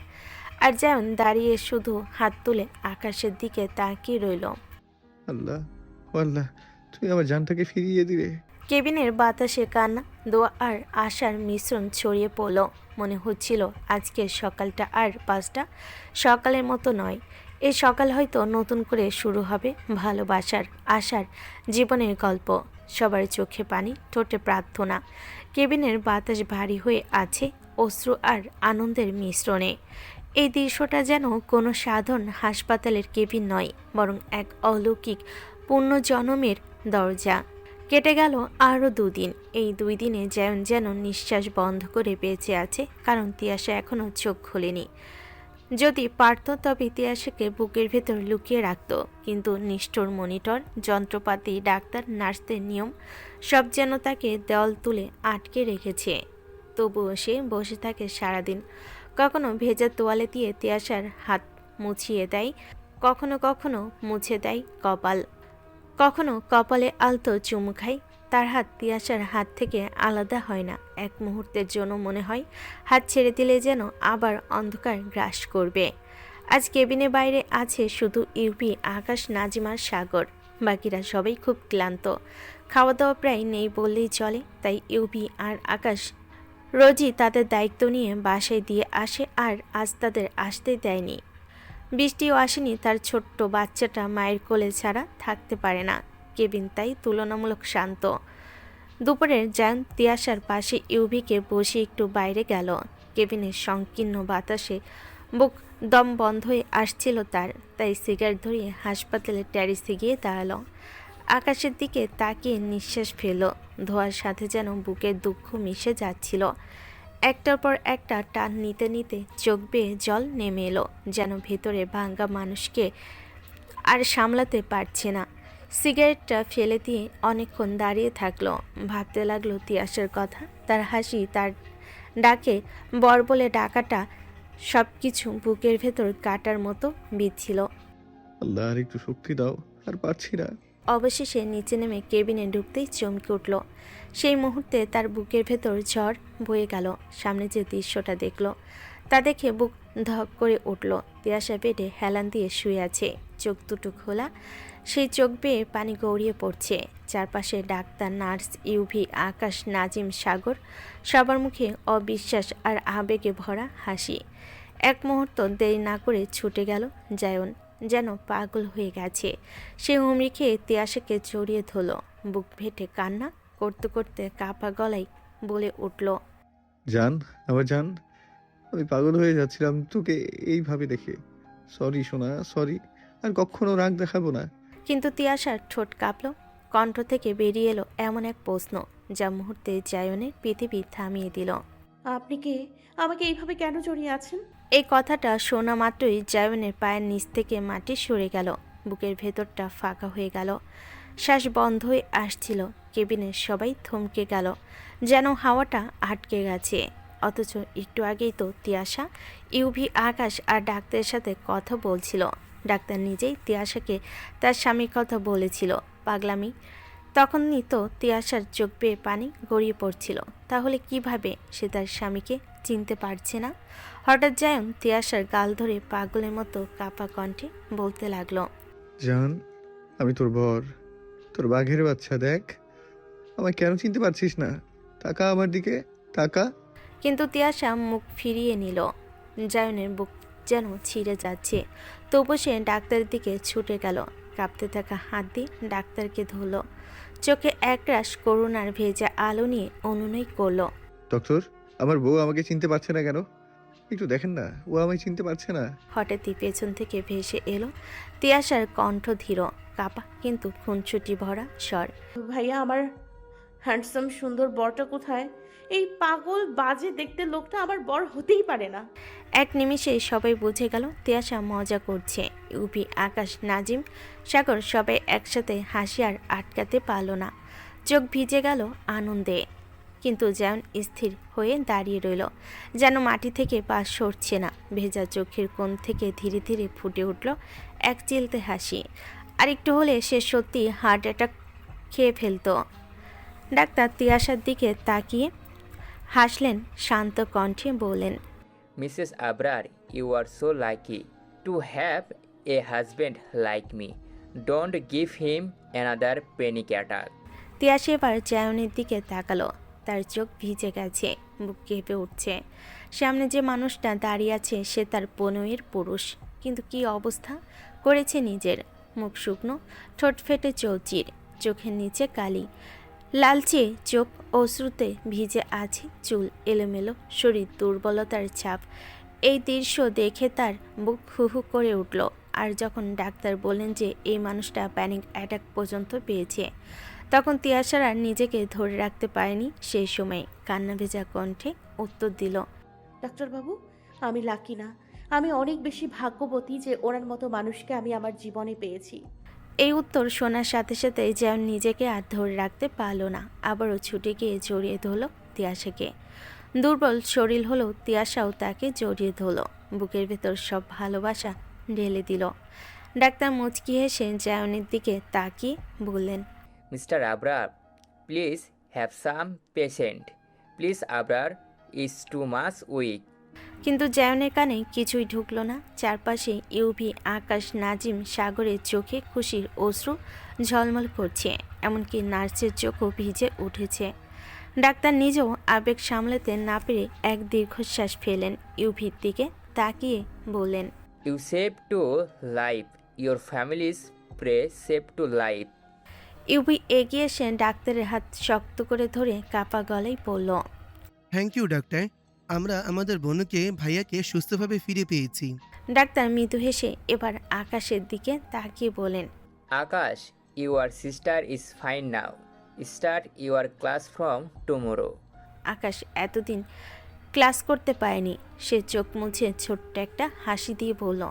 আর যেমন দাঁড়িয়ে শুধু হাত তুলে আকাশের দিকে তাকিয়ে রইল। আল্লাহ, আল্লাহ, তুমি আমার জানটাকে ফিরিয়ে দিলে। কেবিনের বাতাসে কান্না, দোয়া আর আশার মিশ্রণ ছড়িয়ে পড়ল। মনে হচ্ছিল আজকের সকালটা আর 5টা সকালের মতো নয়। এই সকাল হয়তো নতুন করে শুরু হবে ভালোবাসার, আশার, জীবনের গল্প। সবার চোখে পানি, ঠোঁটে প্রার্থনা। কেবিনের বাতাস ভারী হয়ে আছে অশ্রু আর আনন্দের মিশ্রণে। এই দৃশ্যটা যেন কোনো সাধারণ হাসপাতালের কেবিন নয়, বরং এক অলৌকিক পুণ্যজনমের দরজা। কেটে গেল আরও 2 দিন। এই 2 দিনে যেন নিঃশ্বাস বন্ধ করে বেঁচে আছে, কারণ তিয়াশা এখনও চোখ খোলেনি। যদি পারত তবে তিয়াশাকে বুকের ভেতর লুকিয়ে রাখত, কিন্তু নিষ্ঠুর মনিটর, যন্ত্রপাতি, ডাক্তার, নার্সদের নিয়ম সব যেন তাকে দেওয়াল তুলে আটকে রেখেছে। তবুও সে বসে থাকে সারাদিন। কখনো ভেজা তোয়ালে দিয়ে তিয়াশার হাত মুছিয়ে দেয়, কখনো কখনো মুছে দেয় কপাল, কখনো কপালে আলতো চুমু খায়। তার হাত তিয়াশার হাত থেকে আলাদা হয় না। এক মুহূর্তের জন্য মনে হয় হাত ছেড়ে দিলে যেন আবার অন্ধকার গ্রাস করবে। আজ কেবিনে বাইরে আছে শুধু ইউপি, আকাশ, নাজিমার, সাগর। বাকিরা সবাই খুব ক্লান্ত। খাওয়া দাওয়া প্রায় নেই বললেই চলে। তাই ইউপি আর আকাশ রোজই তাদের দায়িত্ব নিয়ে বাসায় দিয়ে আসে, আর আজ তাদের আসতে দেয়নি। বৃষ্টিও আসেনি। তার ছোট্ট বাচ্চাটা মায়ের কোলে ছাড়া থাকতে পারে না। কেবিন তাই তুলনামূলক শান্ত। দুপুরের জায়ন তিয়াশার পাশে ইউভিকে বসে একটু বাইরে গেল। কেবিনের সংকীর্ণ বাতাসে বুক দম বন্ধ হয়ে আসছিল তার, তাই সিগারেট ধরিয়ে হাসপাতালের ট্যারিসে গিয়ে দাঁড়ালো। আকাশের দিকে তাকিয়ে নিঃশ্বাস ফেলল। ধোয়ার সাথে যেন বুকের দুঃখ মিশে যাচ্ছিল। একটার পর একটা টান নিতে নিতে চোখ বেয়ে জল নেমে এলো, যেন ভেতরে ভাঙ্গা মানুষকে আর সামলাতে পারছে না। সিগারেটটা ফেলে দিয়ে অনেকক্ষণ দাঁড়িয়ে থাকলো, ভাবতে লাগলো তিয়াসের কথা। তার হাসি, তার ডাকে বর বলে ডাকাটা সব কিছু বুকের ভেতর কাটার মতো বিচ্ছিল। আল্লাহ, আর একটু শক্তি দাও, আর পারছি না। অবশেষে নিচে নেমে কেবিনে ঢুকতেই চমকে উঠল। সেই মুহূর্তে তার বুকের ভেতর ঝড় বয়ে গেল। সামনে যে দৃশ্যটা দেখল তা দেখে বুক ধক করে উঠল। তিয়াসা বেডে হেলান দিয়ে শুয়ে আছে, চোখ দুটো খোলা, সেই চোখ বেয়ে পানি গড়িয়ে পড়ছে। চারপাশে ডাক্তার, নার্স, ইউভি, আকাশ, নাজিম, সাগর, সবার মুখে অবিশ্বাস আর আবেগে ভরা হাসি। এক মুহূর্ত দেরি না করে ছুটে গেল জায়ন, যেন পাগল হয়ে গেছে। সে হুমড়ি খেয়ে তিয়াসাকে জড়িয়ে ধরল, বুক ফেটে কান্না করতে করতে কাপা গলায় বলে উঠল, জান, আমার জান, আমি পাগল হয়ে যাচ্ছিলাম তোকে এইভাবে দেখে। সরি সোনা, সরি, আর কখনো রাগ দেখাবো না। কিন্তু তিয়াসার ঠোঁট কাঁপল। কণ্ঠ থেকে বেরিয়ে এলো এমন এক প্রশ্ন যা মুহূর্তে জায়নের পৃথিবী থামিয়ে দিল। আপনি কি আমাকে এইভাবে কেন জড়িয়ে আছেন? এই কথাটা শোনা মাত্রই জায়নের পায়ের নিচ থেকে মাটি সরে গেল, বুকের ভেতরটা ফাঁকা হয়ে গেল, শ্বাস বন্ধ হয়ে আসছিল। কেবিনের সবাই থমকে গেল, যেন হাওয়াটা আটকে গেছে। অথচ একটু আগেই তো তিয়াসা, ইউভি, আকাশ আর ডাক্তারের সাথে কথা বলছিল। ডাক্তার নিজেই তিয়াসাকে তার স্বামীর কথা বলেছিল। পাগলামি। তখনই তো তিয়াসার চোখ বেয়ে পানি গড়িয়ে পড়ছিল। তাহলে কিভাবে সে তার স্বামীকে চিনতে পারছে না? হঠাৎ জায়ন তিয়াসার গাল ধরে পাগলের মতো কাপা কণ্ঠে বলতে লাগলো, জান, আমি তোর বর, তোর বাঘের বাচ্চা। দেখ, আমায় কেন চিনতে পারছিস না? তাকা আমার দিকে, তাকা। কিন্তু তিয়াসা মুখ ফিরিয়ে নিল। জায়নের বুক যেন ছিঁড়ে যাচ্ছে। তবু সে ডাক্তারের দিকে ছুটে গেল, কাঁপতে থাকা হাত দিয়ে ডাক্তারকে ধরল, চোখে একরাশ করুণার ভেজা আলো নিয়ে অনুনয় করল, ডক্টর, আমার বউ আমাকে চিনতে পারছে না কেন? একটু দেখেন না, ও আমায় চিনতে পারছে না। হঠাৎই পেছন থেকে ভেসে এলো তিয়াসার কণ্ঠ, ধীর, কাপা কিন্তু খুনছুটি ভরা স্বর। ভাইয়া, আমার হ্যান্ডসাম সুন্দর বরটা কোথায়? এই পাগল বাজে দেখতে লোকটা আমার বর হতেই পারে না। এক নিমিষে সবাই বুঝে গেল তিয়াসা মজা করছে। ইউপি, আকাশ, নাজিম, সাগর সবাই একসাথে হাসি আর আটকাতে পারল না। চোখ ভিজে গেল আনন্দে। কিন্তু জায়ন স্থির হয়ে দাঁড়িয়ে রইল, যেন মাটি থেকে পা সরছে না। ভেজা চোখের কোণ থেকে ধীরে ধীরে ফুটে উঠল এক চিলতে হাসি। আর একটু হলে সে সত্যি হার্ট অ্যাটাক খেয়ে ফেলত। ডাক্তার তিয়াসার দিকে তাকিয়ে হাসলেন, শান্ত কণ্ঠে বললেন, Mrs Abrar, you are so lucky to have a husband like me. Don't give him another panic attack. Tiyasa এবার জায়নের দিকে তাকালো, তার চোখ ভিজে গেছে, বুক কেঁপে উঠছে। সামনে যে মানুষটা দাঁড়িয়ে আছে সে তার পনয়ের পুরুষ, কিন্তু কি অবস্থা করেছে নিজের। মুখ শুকনো, ঠোঁট ফেটে চৌচির, চোখের নিচে কালি, লালচে চোখ, অশ্রুতে ভিজে আছে চুল, এলোমেলো শরীর, দুর্বলতার ছাপ। এই দৃশ্য দেখে তার বুক হুহু করে উঠল। আর যখন ডাক্তার বললেন যে এই মানুষটা প্যানিক অ্যাটাক পর্যন্ত পেয়েছে, তখন তিয়াসার আর নিজেকে ধরে রাখতে পারেনি। সেই সময় কান্না ভেজা কণ্ঠে উত্তর দিল, ডাক্তারবাবু, আমি লাকি না, আমি অনেক বেশি ভাগ্যবতী যে ওনার মতো মানুষকে আমি আমার জীবনে পেয়েছি। এই উত্তর শোনার সাথে সাথে যেমন নিজেকে আর ধরে রাখতে পারল না, আবারও ছুটে গিয়ে জড়িয়ে ধরল তিয়াসাকে। দুর্বল শরীর হলেও তিয়াসাও তাকে জড়িয়ে ধরল, বুকের ভেতর সব ভালোবাসা ঢেলে দিল। ডাক্তার মুচকি হেসে জায়নের দিকে তাকিয়ে বললেন, mister Abrar, please have some patient. Please Abrar is too much weak. কিন্তু জায়নের কানে কিছুই ঢুকলো না। চারপাশে ইউভি, আকাশ, নাজিম, সাগরের চোখে খুশির অশ্রু ঝলমল করছে, এমনকি নার্সের চোখও ভিজে উঠেছে। ডাক্তার নিজেও আবেগ সামলাতে না পেরে এক দীর্ঘশ্বাস ফেলেন। ইউভির দিকে তাকিয়ে বললেন, you save two life, your families pray save two life. Yuvi এগিয়ে এসে ডাক্তারের হাত শক্ত করে ধরে কাপা গলায় বলল, থ্যাংক ইউ ডাক্তার, আমরা আমাদের বোনকে ভাইয়াকে সুস্থভাবে ফিরে পেয়েছি। ডাক্তার মৃদু হেসে এবার আকাশের দিকে তাকিয়ে বলেন, Akash, your sister is fine now. Start your class from tomorrow. Akash এতদিন ক্লাস করতে পারেনি। সে চোখ মুছে ছোট্ট একটা হাসি দিয়ে বলল,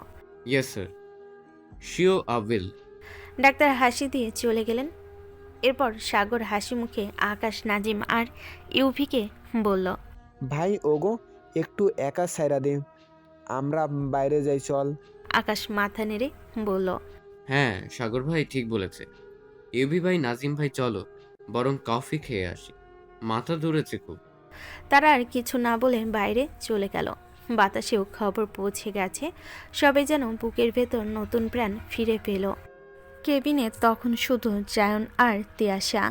ইয়েস স্যার, শিও আবিল। ডাক্তার হাসি দিয়ে চলে গেলেন। এরপর সাগর হাসি মুখে আকাশ, নাজিম আর ইউভিকে বলল, ভাই ওগো একটু একা সাইরা দে, আমরা বাইরে যাই চল। আকাশ মাথা নেড়ে বলল, হ্যাঁ সাগর ভাই ঠিক বলেছে। ইউবি ভাই, নাজিম ভাই চলো বরং কফি খেয়ে আসি, মাথা ধরেছে খুব। তারা আর কিছু না বলে বাইরে চলে গেল। বাতাসেও খবর পৌঁছে গেছে, সবে যেন বুকের ভেতর নতুন প্রাণ ফিরে পেল। কেবিনে তখন শুধু জায়ন আর তিয়াশা।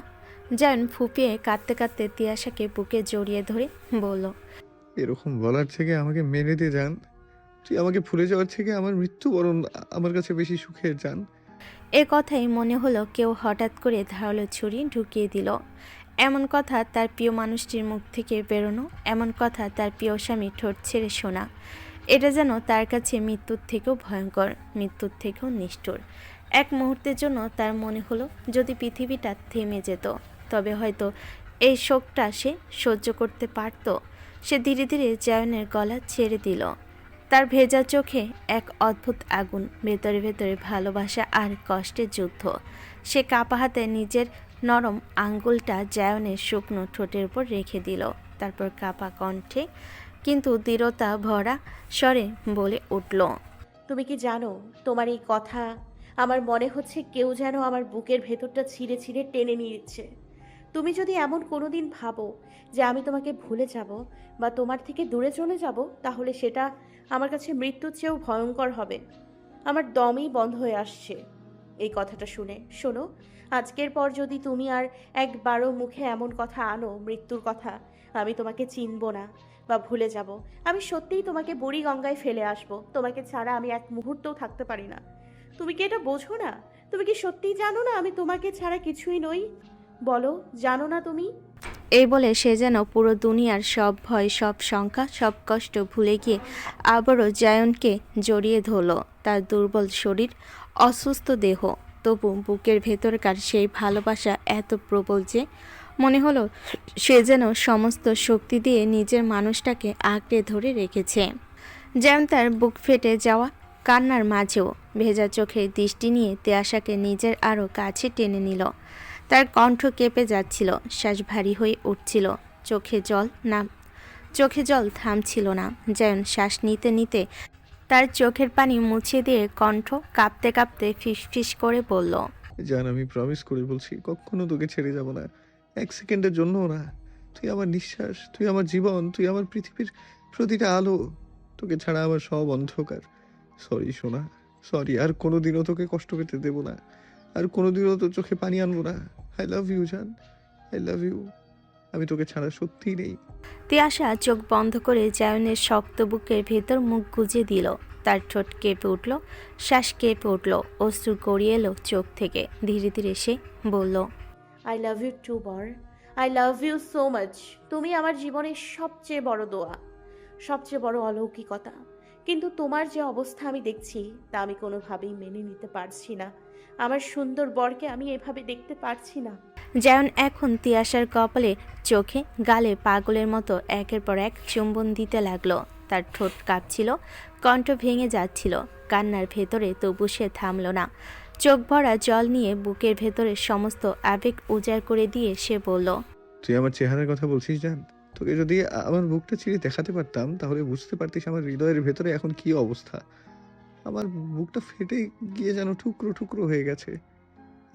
জায়ন ফুপিয়ে কাঁদতে কাঁদতে তিয়াশাকে বুকে জড়িয়ে ধরে বলল, এরকম বলার থেকে আমাকে মেনে দিয়ে যান। তুই আমাকে ভুলে যাওয়ার থেকে আমার মৃত্যুবরণ আমার কাছে বেশি সুখের জান। এ কথাই মনে হলো কেউ হঠাৎ করে ধারালো ছুরি ঢুকিয়ে দিল। এমন কথা তার প্রিয় মানুষটির মুখ থেকে বেরোনো, এমন কথা তার প্রিয় স্বামী ঠোঁট ছেড়ে শোনা, এটা যেন তার কাছে মৃত্যুর থেকেও ভয়ঙ্কর, মৃত্যুর থেকেও নিষ্ঠুর। এক মুহূর্তের জন্য তার মনে হলো যদি পৃথিবীটা থেমে যেত তবে হয়তো এই শোকটা সে সহ্য করতে পারত। সে ধীরে ধীরে জায়নের গলা ছেড়ে দিল। তার ভেজা চোখে এক অদ্ভুত আগুন, ভেতরে ভেতরে ভালোবাসা আর কষ্টের যুদ্ধ। সে কাপা হাতে নিজের নরম আঙ্গুলটা জায়নের শুকনো ঠোঁটের উপর রেখে দিল। তারপর কাপা কণ্ঠে কিন্তু দৃঢ়তা ভরা স্বরে বলে উঠল, তুমি কি জানো তোমার এই কথা আমার মনে হচ্ছে কেউ যেন আমার বুকের ভেতরটা ছিঁড়ে ছিঁড়ে টেনে নিচ্ছে। তুমি যদি এমন কোনো দিন ভাবো যে আমি তোমাকে ভুলে যাব বা তোমার থেকে দূরে চলে যাব, তাহলে সেটা আমার কাছে মৃত্যুর চেয়েও ভয়ঙ্কর হবে। আমার দমই বন্ধ হয়ে আসছে এই কথাটা শুনে। শোনো, আজকের পর যদি তুমি আর একবারও মুখে এমন কথা আনো, মৃত্যুর কথা, আমি তোমাকে চিনব না বা ভুলে যাব। আমি সত্যিই তোমাকে বুড়ি গঙ্গায় ফেলে আসব। তোমাকে ছাড়া আমি এক মুহূর্তও থাকতে পারি না। তুমি কি এটা বোঝো না? তুমি কি সত্যিই জানো না আমি তোমাকে ছাড়া কিছুই নই? বলো, জানো না তুমি? এই বলে সে যেন পুরো দুনিয়ার সব ভয়, সব শঙ্কা, সব কষ্ট ভুলে গিয়ে আবারও জায়নকে জড়িয়ে ধরল। তার দুর্বল শরীর, অসুস্থ দেহ, তবু বুকের ভেতরকার সেই ভালোবাসা এত প্রবল যে মনে হলো সে যেন সমস্ত শক্তি দিয়ে নিজের মানুষটাকে আঁকড়ে ধরে রেখেছে। যেমন তার বুক ফেটে যাওয়া কান্নার মাঝেও ভেজা চোখের দৃষ্টি নিয়ে তিয়াশাকে নিজের আরও কাছে টেনে নিল। তার কণ্ঠ কেঁপে যাচ্ছিল, শ্বাস ভারী হয়ে উঠছিল, চোখে জল থামছিল না। জায়ন শ্বাস নিতে নিতে তার চোখের পানি মুছে দিয়ে কণ্ঠ কাঁপতে কাঁপতে ফিসফিস করে বলল, জান আমি প্রমিস করে বলছি কখনো তোকে ছেড়ে যাব না, এক সেকেন্ডের জন্যও না। তুই আমার নিঃশ্বাস, তুই আমার জীবন, তুই আমার পৃথিবীর প্রতিটা আলো। তোকে ছাড়া আমার সব অন্ধকার। সরি সোনা, সরি, আর কোনোদিনও তোকে কষ্ট পেতে দেবো না, আর কোনোদিনও তোর চোখে পানি আনবো না। আই লাভ ইউ জান, আই লাভ ইউ। আমি তোকে ছাড়া সত্যিই নেই। তিয়াশা চোখ বন্ধ করে জায়নের শক্ত বুকের ভেতর মুখ গুজে দিল। তার ঠোঁট কেঁপে উঠল, শ্বাস কেঁপে উঠল, অশ্রু গড়িয়ে এলো চোখ থেকে। ধীরে ধীরে সে বলল, আই লাভ ইউ টু বর, I love you so much. তুমি আমার জীবনের সবচেয়ে বড় দোয়া, সবচেয়ে বড় অলৌকিকতা। কিন্তু তোমার যে অবস্থা আমি দেখছি তা আমি কোনোভাবেই মেনে নিতে পারছি না। আমার সুন্দর বরকে আমি এভাবে দেখতে পারছি না। জায়ন এখন তিয়াশার কপালে, চোখে, গালে পাগলের মতো একের পর এক চুম্বন দিতে লাগলো। তার ঠোঁট কাঁপছিল, কণ্ঠ ভেঙে যাচ্ছিল কান্নার ভেতরে, তবু সে থামল না। চোখ ভরা জল নিয়ে বুকের ভেতরে সমস্ত আবেগ উজাড় করে দিয়ে সে বলল, তুই আমার চেহারার কথা বলছিস জান? তোকে যদি আমার বুকটা চিরে দেখাতে পারতাম তাহলে বুঝতে পারতিস আমার হৃদয়ের ভেতরে এখন কি অবস্থা। আমার বুকটা ফেটে গিয়ে যেন টুকরো টুকরো হয়ে গেছে।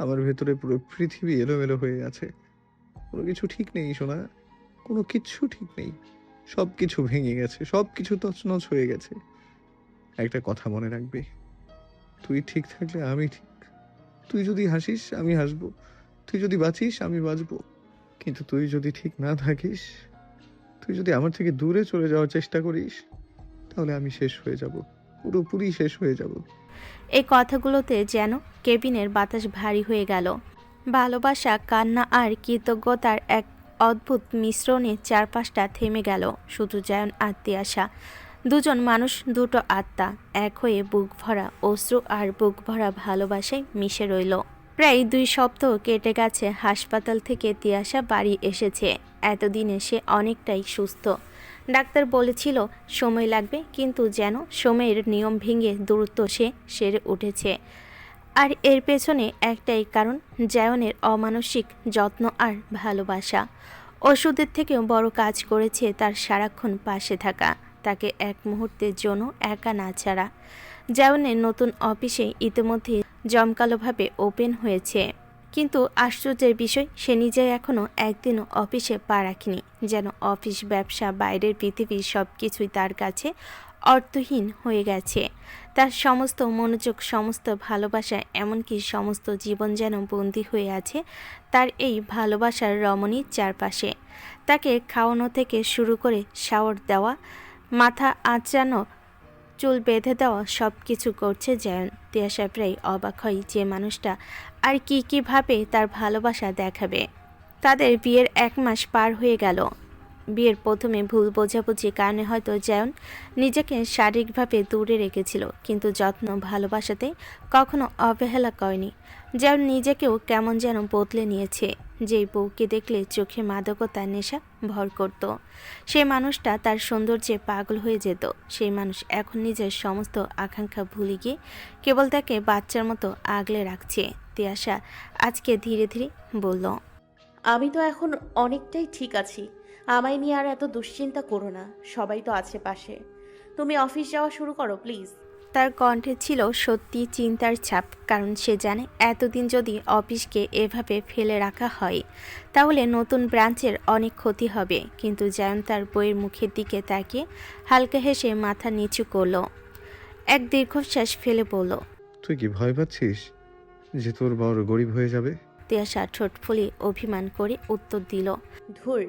আমার ভেতরে পুরো পৃথিবী এলোমেলো হয়ে আছে। কোনো কিছু ঠিক নেই সোনা, কোনো কিচ্ছু ঠিক নেই। সব কিছু ভেঙে গেছে, সব কিছু তছনছ হয়ে গেছে। একটা কথা মনে রাখবি, তুই ঠিক থাকলে আমি ঠিক। তুই যদি হাসিস আমি হাসবো, তুই যদি বাঁচিস আমি বাঁচবো। কিন্তু তুই যদি ঠিক না থাকিস, তুই যদি আমার থেকে দূরে চলে যাওয়ার চেষ্টা করিস, তাহলে আমি শেষ হয়ে যাব, পুরোপুরি শেষ হয়ে যাব। এই কথাগুলোতে যেন কেবিনের বাতাস ভারী হয়ে গেল। ভালোবাসা, কান্না আর কৃতজ্ঞতার এক অদ্ভুত মিশ্রণে চারপাশটা থেমে গেল। শুধু জায়ন আর তিয়াশা, দুজন মানুষ, দুটো আত্মা এক হয়ে বুক ভরা অশ্রু আর বুক ভরা ভালোবাসায় মিশে রইল। প্রায় 2 সপ্তাহ কেটে গেছে হাসপাতাল থেকে তিয়াশা বাড়ি এসেছে। এতদিনে সে অনেকটাই সুস্থ। ডাক্তার বলেছিল সময় লাগবে, কিন্তু যেন সময়ের নিয়ম ভেঙে দ্রুত সে সেরে উঠেছে। আর এর পেছনে একটাই কারণ, জায়নের অমানসিক যত্ন আর ভালোবাসা। ওষুধের থেকেও বড় কাজ করেছে তার সারাক্ষণ পাশে থাকা, তাকে এক মুহূর্তের জন্য একা না ছাড়া। জায়নের নতুন অফিসে ইতিমধ্যে জমকালোভাবে ওপেন হয়েছে, কিন্তু আশ্চর্যের বিষয়, সে নিজে এখনও একদিনও অফিসে পা রাখেনি। যেন অফিস, ব্যবসা, বাইরের পৃথিবী সব কিছুই তার কাছে অর্থহীন হয়ে গেছে। তার সমস্ত মনোযোগ, সমস্ত ভালোবাসা, এমনকি সমস্ত জীবন যেন বন্দী হয়ে আছে তার এই ভালোবাসার রমণীর চারপাশে। তাকে খাওয়ানো থেকে শুরু করে শাওয়ার দেওয়া, মাথা আঁচড়ানো, চুল বেঁধে দেওয়া সব কিছু করছে জায়ন। তিয়াশা প্রায় অবাক হয় যে মানুষটা আর কীভাবে তার ভালোবাসা দেখাবে। তাদের বিয়ের 1 মাস পার হয়ে গেল। বিয়ের প্রথমে ভুল বোঝাবুঝির কারণে হয়তো জায়ন নিজেকে শারীরিকভাবে দূরে রেখেছিল, কিন্তু যত্ন, ভালোবাসাতে কখনো অবহেলা করেনি। জায়ন নিজেকেও কেমন যেন বদলে নিয়েছে। যেই বউকে দেখলে চোখে মাদকতার নেশা ভর করত, সেই মানুষটা তার সৌন্দর্যে পাগল হয়ে যেত। সেই মানুষ এখন নিজের সমস্ত আকাঙ্ক্ষা ভুলে গিয়ে কেবল তাকে বাচ্চার মতো আগলে রাখছে। তিয়াশা আজকে ধীরে ধীরে বলল, আমি তো এখন অনেকটাই ঠিক আছি। আমায় নিয়ে আর এত দুশ্চিন্তা করো না, সবাই তো আছে পাশে। তুমি অফিস যাওয়া শুরু করো প্লিজ। তার কণ্ঠে ছিল সত্যি চিন্তার ছাপ, কারণ সে জানে এতদিন যদি অফিসকে এভাবে ফেলে রাখা হয় তাহলে নতুন ব্রাঞ্চের অনেক ক্ষতি হবে। কিন্তু জায়ন তার বইয়ের মুখের দিকে তাকিয়ে হালকা হেসে মাথা নিচু করল, এক দীর্ঘশ্বাস ফেলে বলল, তুই কি ভয় পাচ্ছিস যে তোর বড় গরিব হয়ে যাবে? তিয়াশা ঠোঁট ফুলিয়ে অভিমান করে উত্তর দিল, ধুর,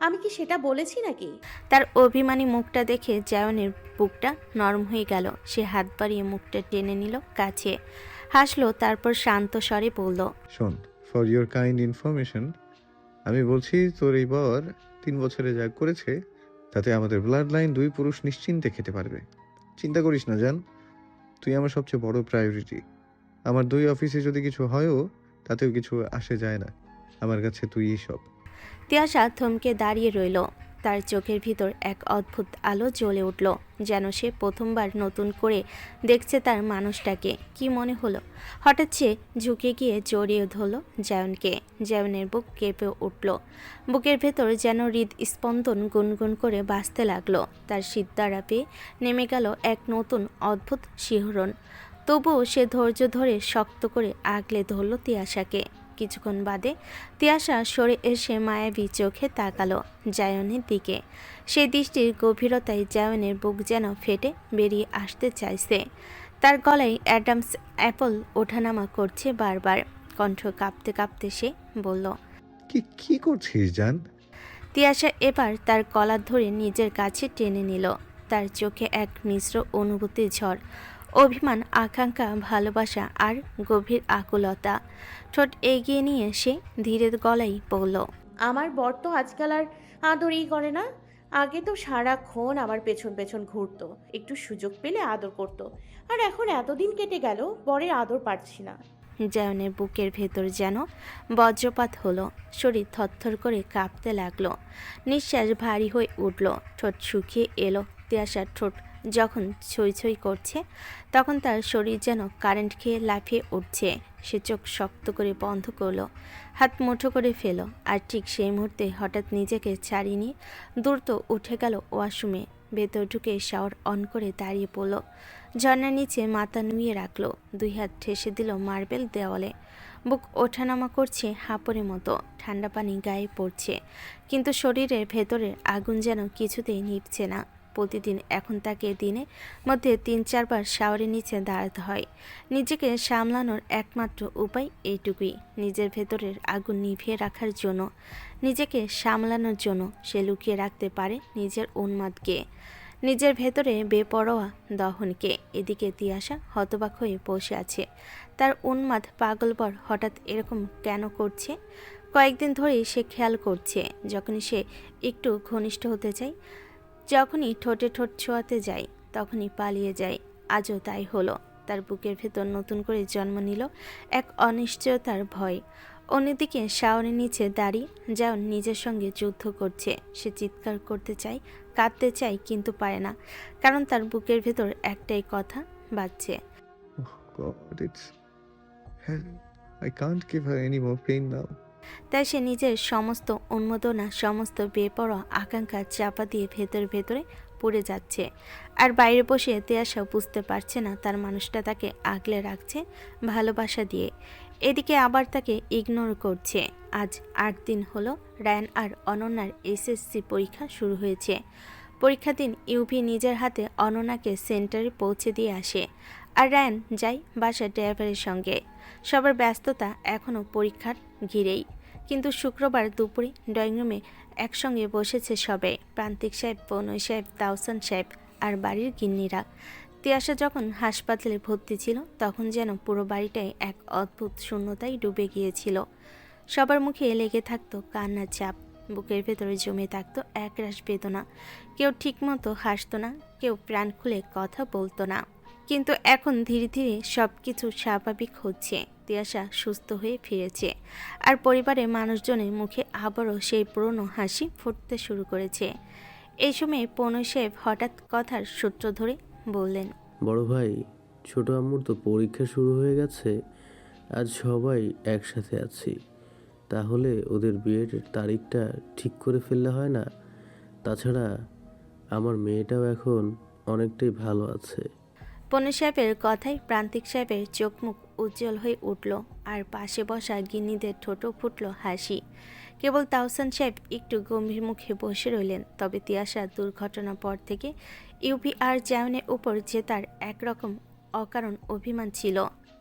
আমি কি সেটা বলেছি নাকি? তার অভিমানী মুখটা দেখে জায়নের বুকটা নরম হয়ে গেল। সে হাত বাড়িয়ে মুখটা টেনে নিল কাছে, হাসলো, তারপর শান্ত স্বরে বলল, শোন, ফর ইওর কাইন্ড ইনফরমেশন, আমি বলছি তোর এই বর 3 বছরে যা করেছে তাতে আমাদের ব্লাড লাইন 2 পুরুষ নিশ্চিন্তে খেতে পারবে। চিন্তা করিস না জান, তুই আমার সবচেয়ে বড় প্রায়োরিটি। আমার 2 অফিসে যদি কিছু হয়ও তাতেও কিছু আসে যায় না, আমার কাছে তুই সব। তিয়াশা থমকে দাঁড়িয়ে রইল। তার চোখের ভিতর এক অদ্ভুত আলো জ্বলে উঠল, যেন সে প্রথমবার নতুন করে দেখছে তার মানুষটাকে। কি মনে হলো? হঠাৎ সে ঝুঁকে গিয়ে জড়িয়ে ধরল জায়নকে। জায়নের বুক কেঁপে উঠল, বুকের ভেতর যেন হৃদস্পন্দন গুনগুন করে বাজতে লাগলো। তার সিদ্ধারা পেয়ে নেমে গেল এক নতুন অদ্ভুত শিহরণ। তবুও সে ধৈর্য ধরে শক্ত করে আগলে ধরল তিয়াশাকে। কিছুক্ষণ বাদে তিয়াশা সরে এসে মায়াবী চোখে তাকালো জায়নের দিকে। সেই দৃষ্টির গভীরতায় জায়নের বুক যেন ফেটে বেরিয়ে আসতে চাইছে। তার গলায় অ্যাডামস অ্যাপল ওঠানামা করছে বারবার। কণ্ঠ কাঁপতে কাঁপতে সে বলল, কি করছিস জান? তিয়াশা এবার তার কলার ধরে নিজের কাছে টেনে নিল। তার চোখে এক মিশ্র অনুভূতির ঝড়, অভিমান, আকাঙ্ক্ষা, ভালোবাসা আর গভীর আকুলতা। ঠোঁট এগিয়ে নিয়ে সে ধীরে গলায় বলল, আমার বর তো আজকাল আর আদরই করে না। আগে তো সারাক্ষণ আমার পেছন পেছন ঘুরতো, একটু সুযোগ পেলে আদর করত। আর এখন এতদিন কেটে গেল, বরের আদর পাচ্ছি না। জায়নের বুকের ভেতর যেন বজ্রপাত হলো, শরীর থরথর করে কাঁপতে লাগলো, নিঃশ্বাস ভারী হয়ে উঠল, ঠোঁট শুকিয়ে এলো। তিয়াশার ঠোঁট যখন ছই ছই করছে তখন তার শরীর যেন কারেন্ট খেয়ে লাফিয়ে উঠছে। সে চোখ শক্ত করে বন্ধ করলো, হাত মুঠো করে ফেল। আর ঠিক সেই মুহূর্তে হঠাৎ নিজেকে ছাড়িয়ে নিয়ে দ্রুত উঠে গেল ওয়াশরুমে। ভেতর ঢুকে শাওয়ার অন করে দাঁড়িয়ে পড়ল, ঝর্ণার নিচে মাথা নুয়ে রাখলো, 2 হাত ঠেসে দিল মার্বেল দেওয়ালে। বুক ওঠানামা করছে হাঁপড়ের মতো, ঠান্ডা পানি গায়ে পড়ছে, কিন্তু শরীরের ভেতরের আগুন যেন কিছুতেই নিভছে না। প্রতিদিন এখন তাকে দিনে মধ্যে 3-4 বার শাওয়ারের নিচে দাঁড়াতে হয়। নিজেকে সামলানোর একমাত্র উপায় এইটুকুই, নিজের ভেতরের আগুন নিভিয়ে রাখার জন্য, নিজেকে সামলানোর জন্য সে লুকিয়ে রাখতে পারে নিজের উন্মাদকে, নিজের ভেতরে বেপরোয়া দহনকে। এদিকে তিয়াশা হতবাক হয়ে বসে আছে। তার উন্মাদ পাগলবর হঠাৎ এরকম কেন করছে? কয়েকদিন ধরেই সে খেয়াল করছে, যখনই সে একটু ঘনিষ্ঠ হতে চায়, যখনই ঠোঁটে ঠোঁট ছোঁয়াতে যায়, তখনই পালিয়ে যায়। আজও তাই হলো। তার বুকের ভেতর নতুন করে জন্ম নিল এক অনিশ্চয়তার ভয়। অন্যদিকে শাওনের নিচে দাঁড়িয়ে জায়ন নিজের সঙ্গে যুদ্ধ করছে। সে চিৎকার করতে চায়, কাঁদতে চায়, কিন্তু পারে না, কারণ তার বুকের ভেতর একটাই কথা বাজছে। God, it's hell. I can't give her any more pain now. তাই সে নিজের সমস্ত উন্মাদনা, সমস্ত বেপরোয়া আকাঙ্ক্ষা চাপা দিয়ে ভেতরে পড়ে যাচ্ছে। আর বাইরে বসে তিয়াশা বুঝতে পারছে না তার মানুষটা তাকে আগলে রাখছে ভালোবাসা দিয়ে, এদিকে আবার তাকে ইগনোর করছে। আজ 8 দিন হলো রায়ান আর অনন্যার এসএসসি পরীক্ষা শুরু হয়েছে। পরীক্ষা দিন ইউভি নিজের হাতে অনন্যাকে সেন্টারে পৌঁছে দিয়ে আসে, আর রায়ান যায় বাসার ড্রাইভারের সঙ্গে। সবার ব্যস্ততা এখনও পরীক্ষার ঘিরেই, কিন্তু শুক্রবার দুপুরে ড্রয়িং রুমে একসঙ্গে বসেছে সবাই। প্রান্তিক সাহেব, বনই সাহেব, তাওসান সাহেব আর বাড়ির গিন্নিরা। তিয়াশা যখন হাসপাতালে ভর্তি ছিল তখন যেন পুরো বাড়িটাই এক অদ্ভুত শূন্যতায় ডুবে গিয়েছিল। সবার মুখে লেগে থাকতো কান্নার চাপ, বুকের ভেতরে জমে থাকতো একরাশ বেদনা। কেউ ঠিকমতো হাসতো না, কেউ প্রাণ খুলে কথা বলতো না। কিন্তু এখন ধীরে ধীরে সব কিছু স্বাভাবিক হচ্ছে। তিয়াশা সুস্থ হয়ে ফিরেছে, আর পরিবারের মানুষজনের মুখে আবারও সেই পুরনো হাসি ফুটতে শুরু করেছে। এই সময় পনই সাহেব হঠাৎ কথার সূত্র ধরে বললেন, বড় ভাই, ছোট আম্মুর তো পরীক্ষা শুরু হয়ে গেছে, আজ সবাই একসাথে আছি, তাহলে ওদের বিয়ের তারিখটা ঠিক করে ফেললে হয় না? তাছাড়া আমার মেয়েটাও এখন অনেকটাই ভালো আছে। পনই সাহেবের কথায় প্রান্তিক সাহেবের চোখ মুখ উজ্জ্বল হয়ে উঠল, আর পাশে বসা গিন্নিদের ঠোঁটও ফুটল হাসি। কেবল তাওসান সাহেব একটু গম্ভীর মুখে বসে রইলেন। তবে তিয়াশার দুর্ঘটনার পর থেকে ইউভি আর জায়নের উপর যে তার একরকম অকারণ অভিমান ছিল,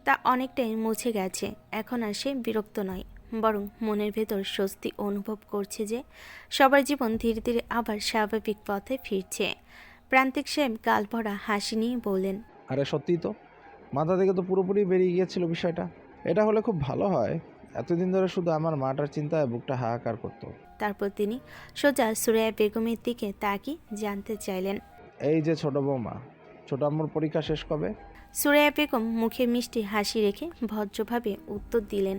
তা অনেকটাই মুছে গেছে। এখন আর সে বিরক্ত নয়, বরং মনের ভেতর স্বস্তি অনুভব করছে যে সবার জীবন ধীরে ধীরে আবার স্বাভাবিক পথে ফিরছে। প্রান্তিক সাহেব গাল ভরা হাসি নিয়ে বললেন, আরে সত্যিই তো, মাথা থেকে তো পুরোপুরি বেরিয়ে গিয়েছিল বিষয়টা। এটা হলে খুব ভালো হয়। এতদিন ধরে শুধু আমার মাটার চিন্তায় বুকটা হাহাকার করতো। তারপর তিনি সোজা সুরাইয়া বেগমের দিকে তাকিয়ে জানতে চাইলেন, এই যে ছোট বৌমা, ছোট আম্মুর পরীক্ষা শেষ কবে? সুরাইয়া বেগম মুখে মিষ্টি হাসি রেখে ভদ্রভাবে উত্তর দিলেন,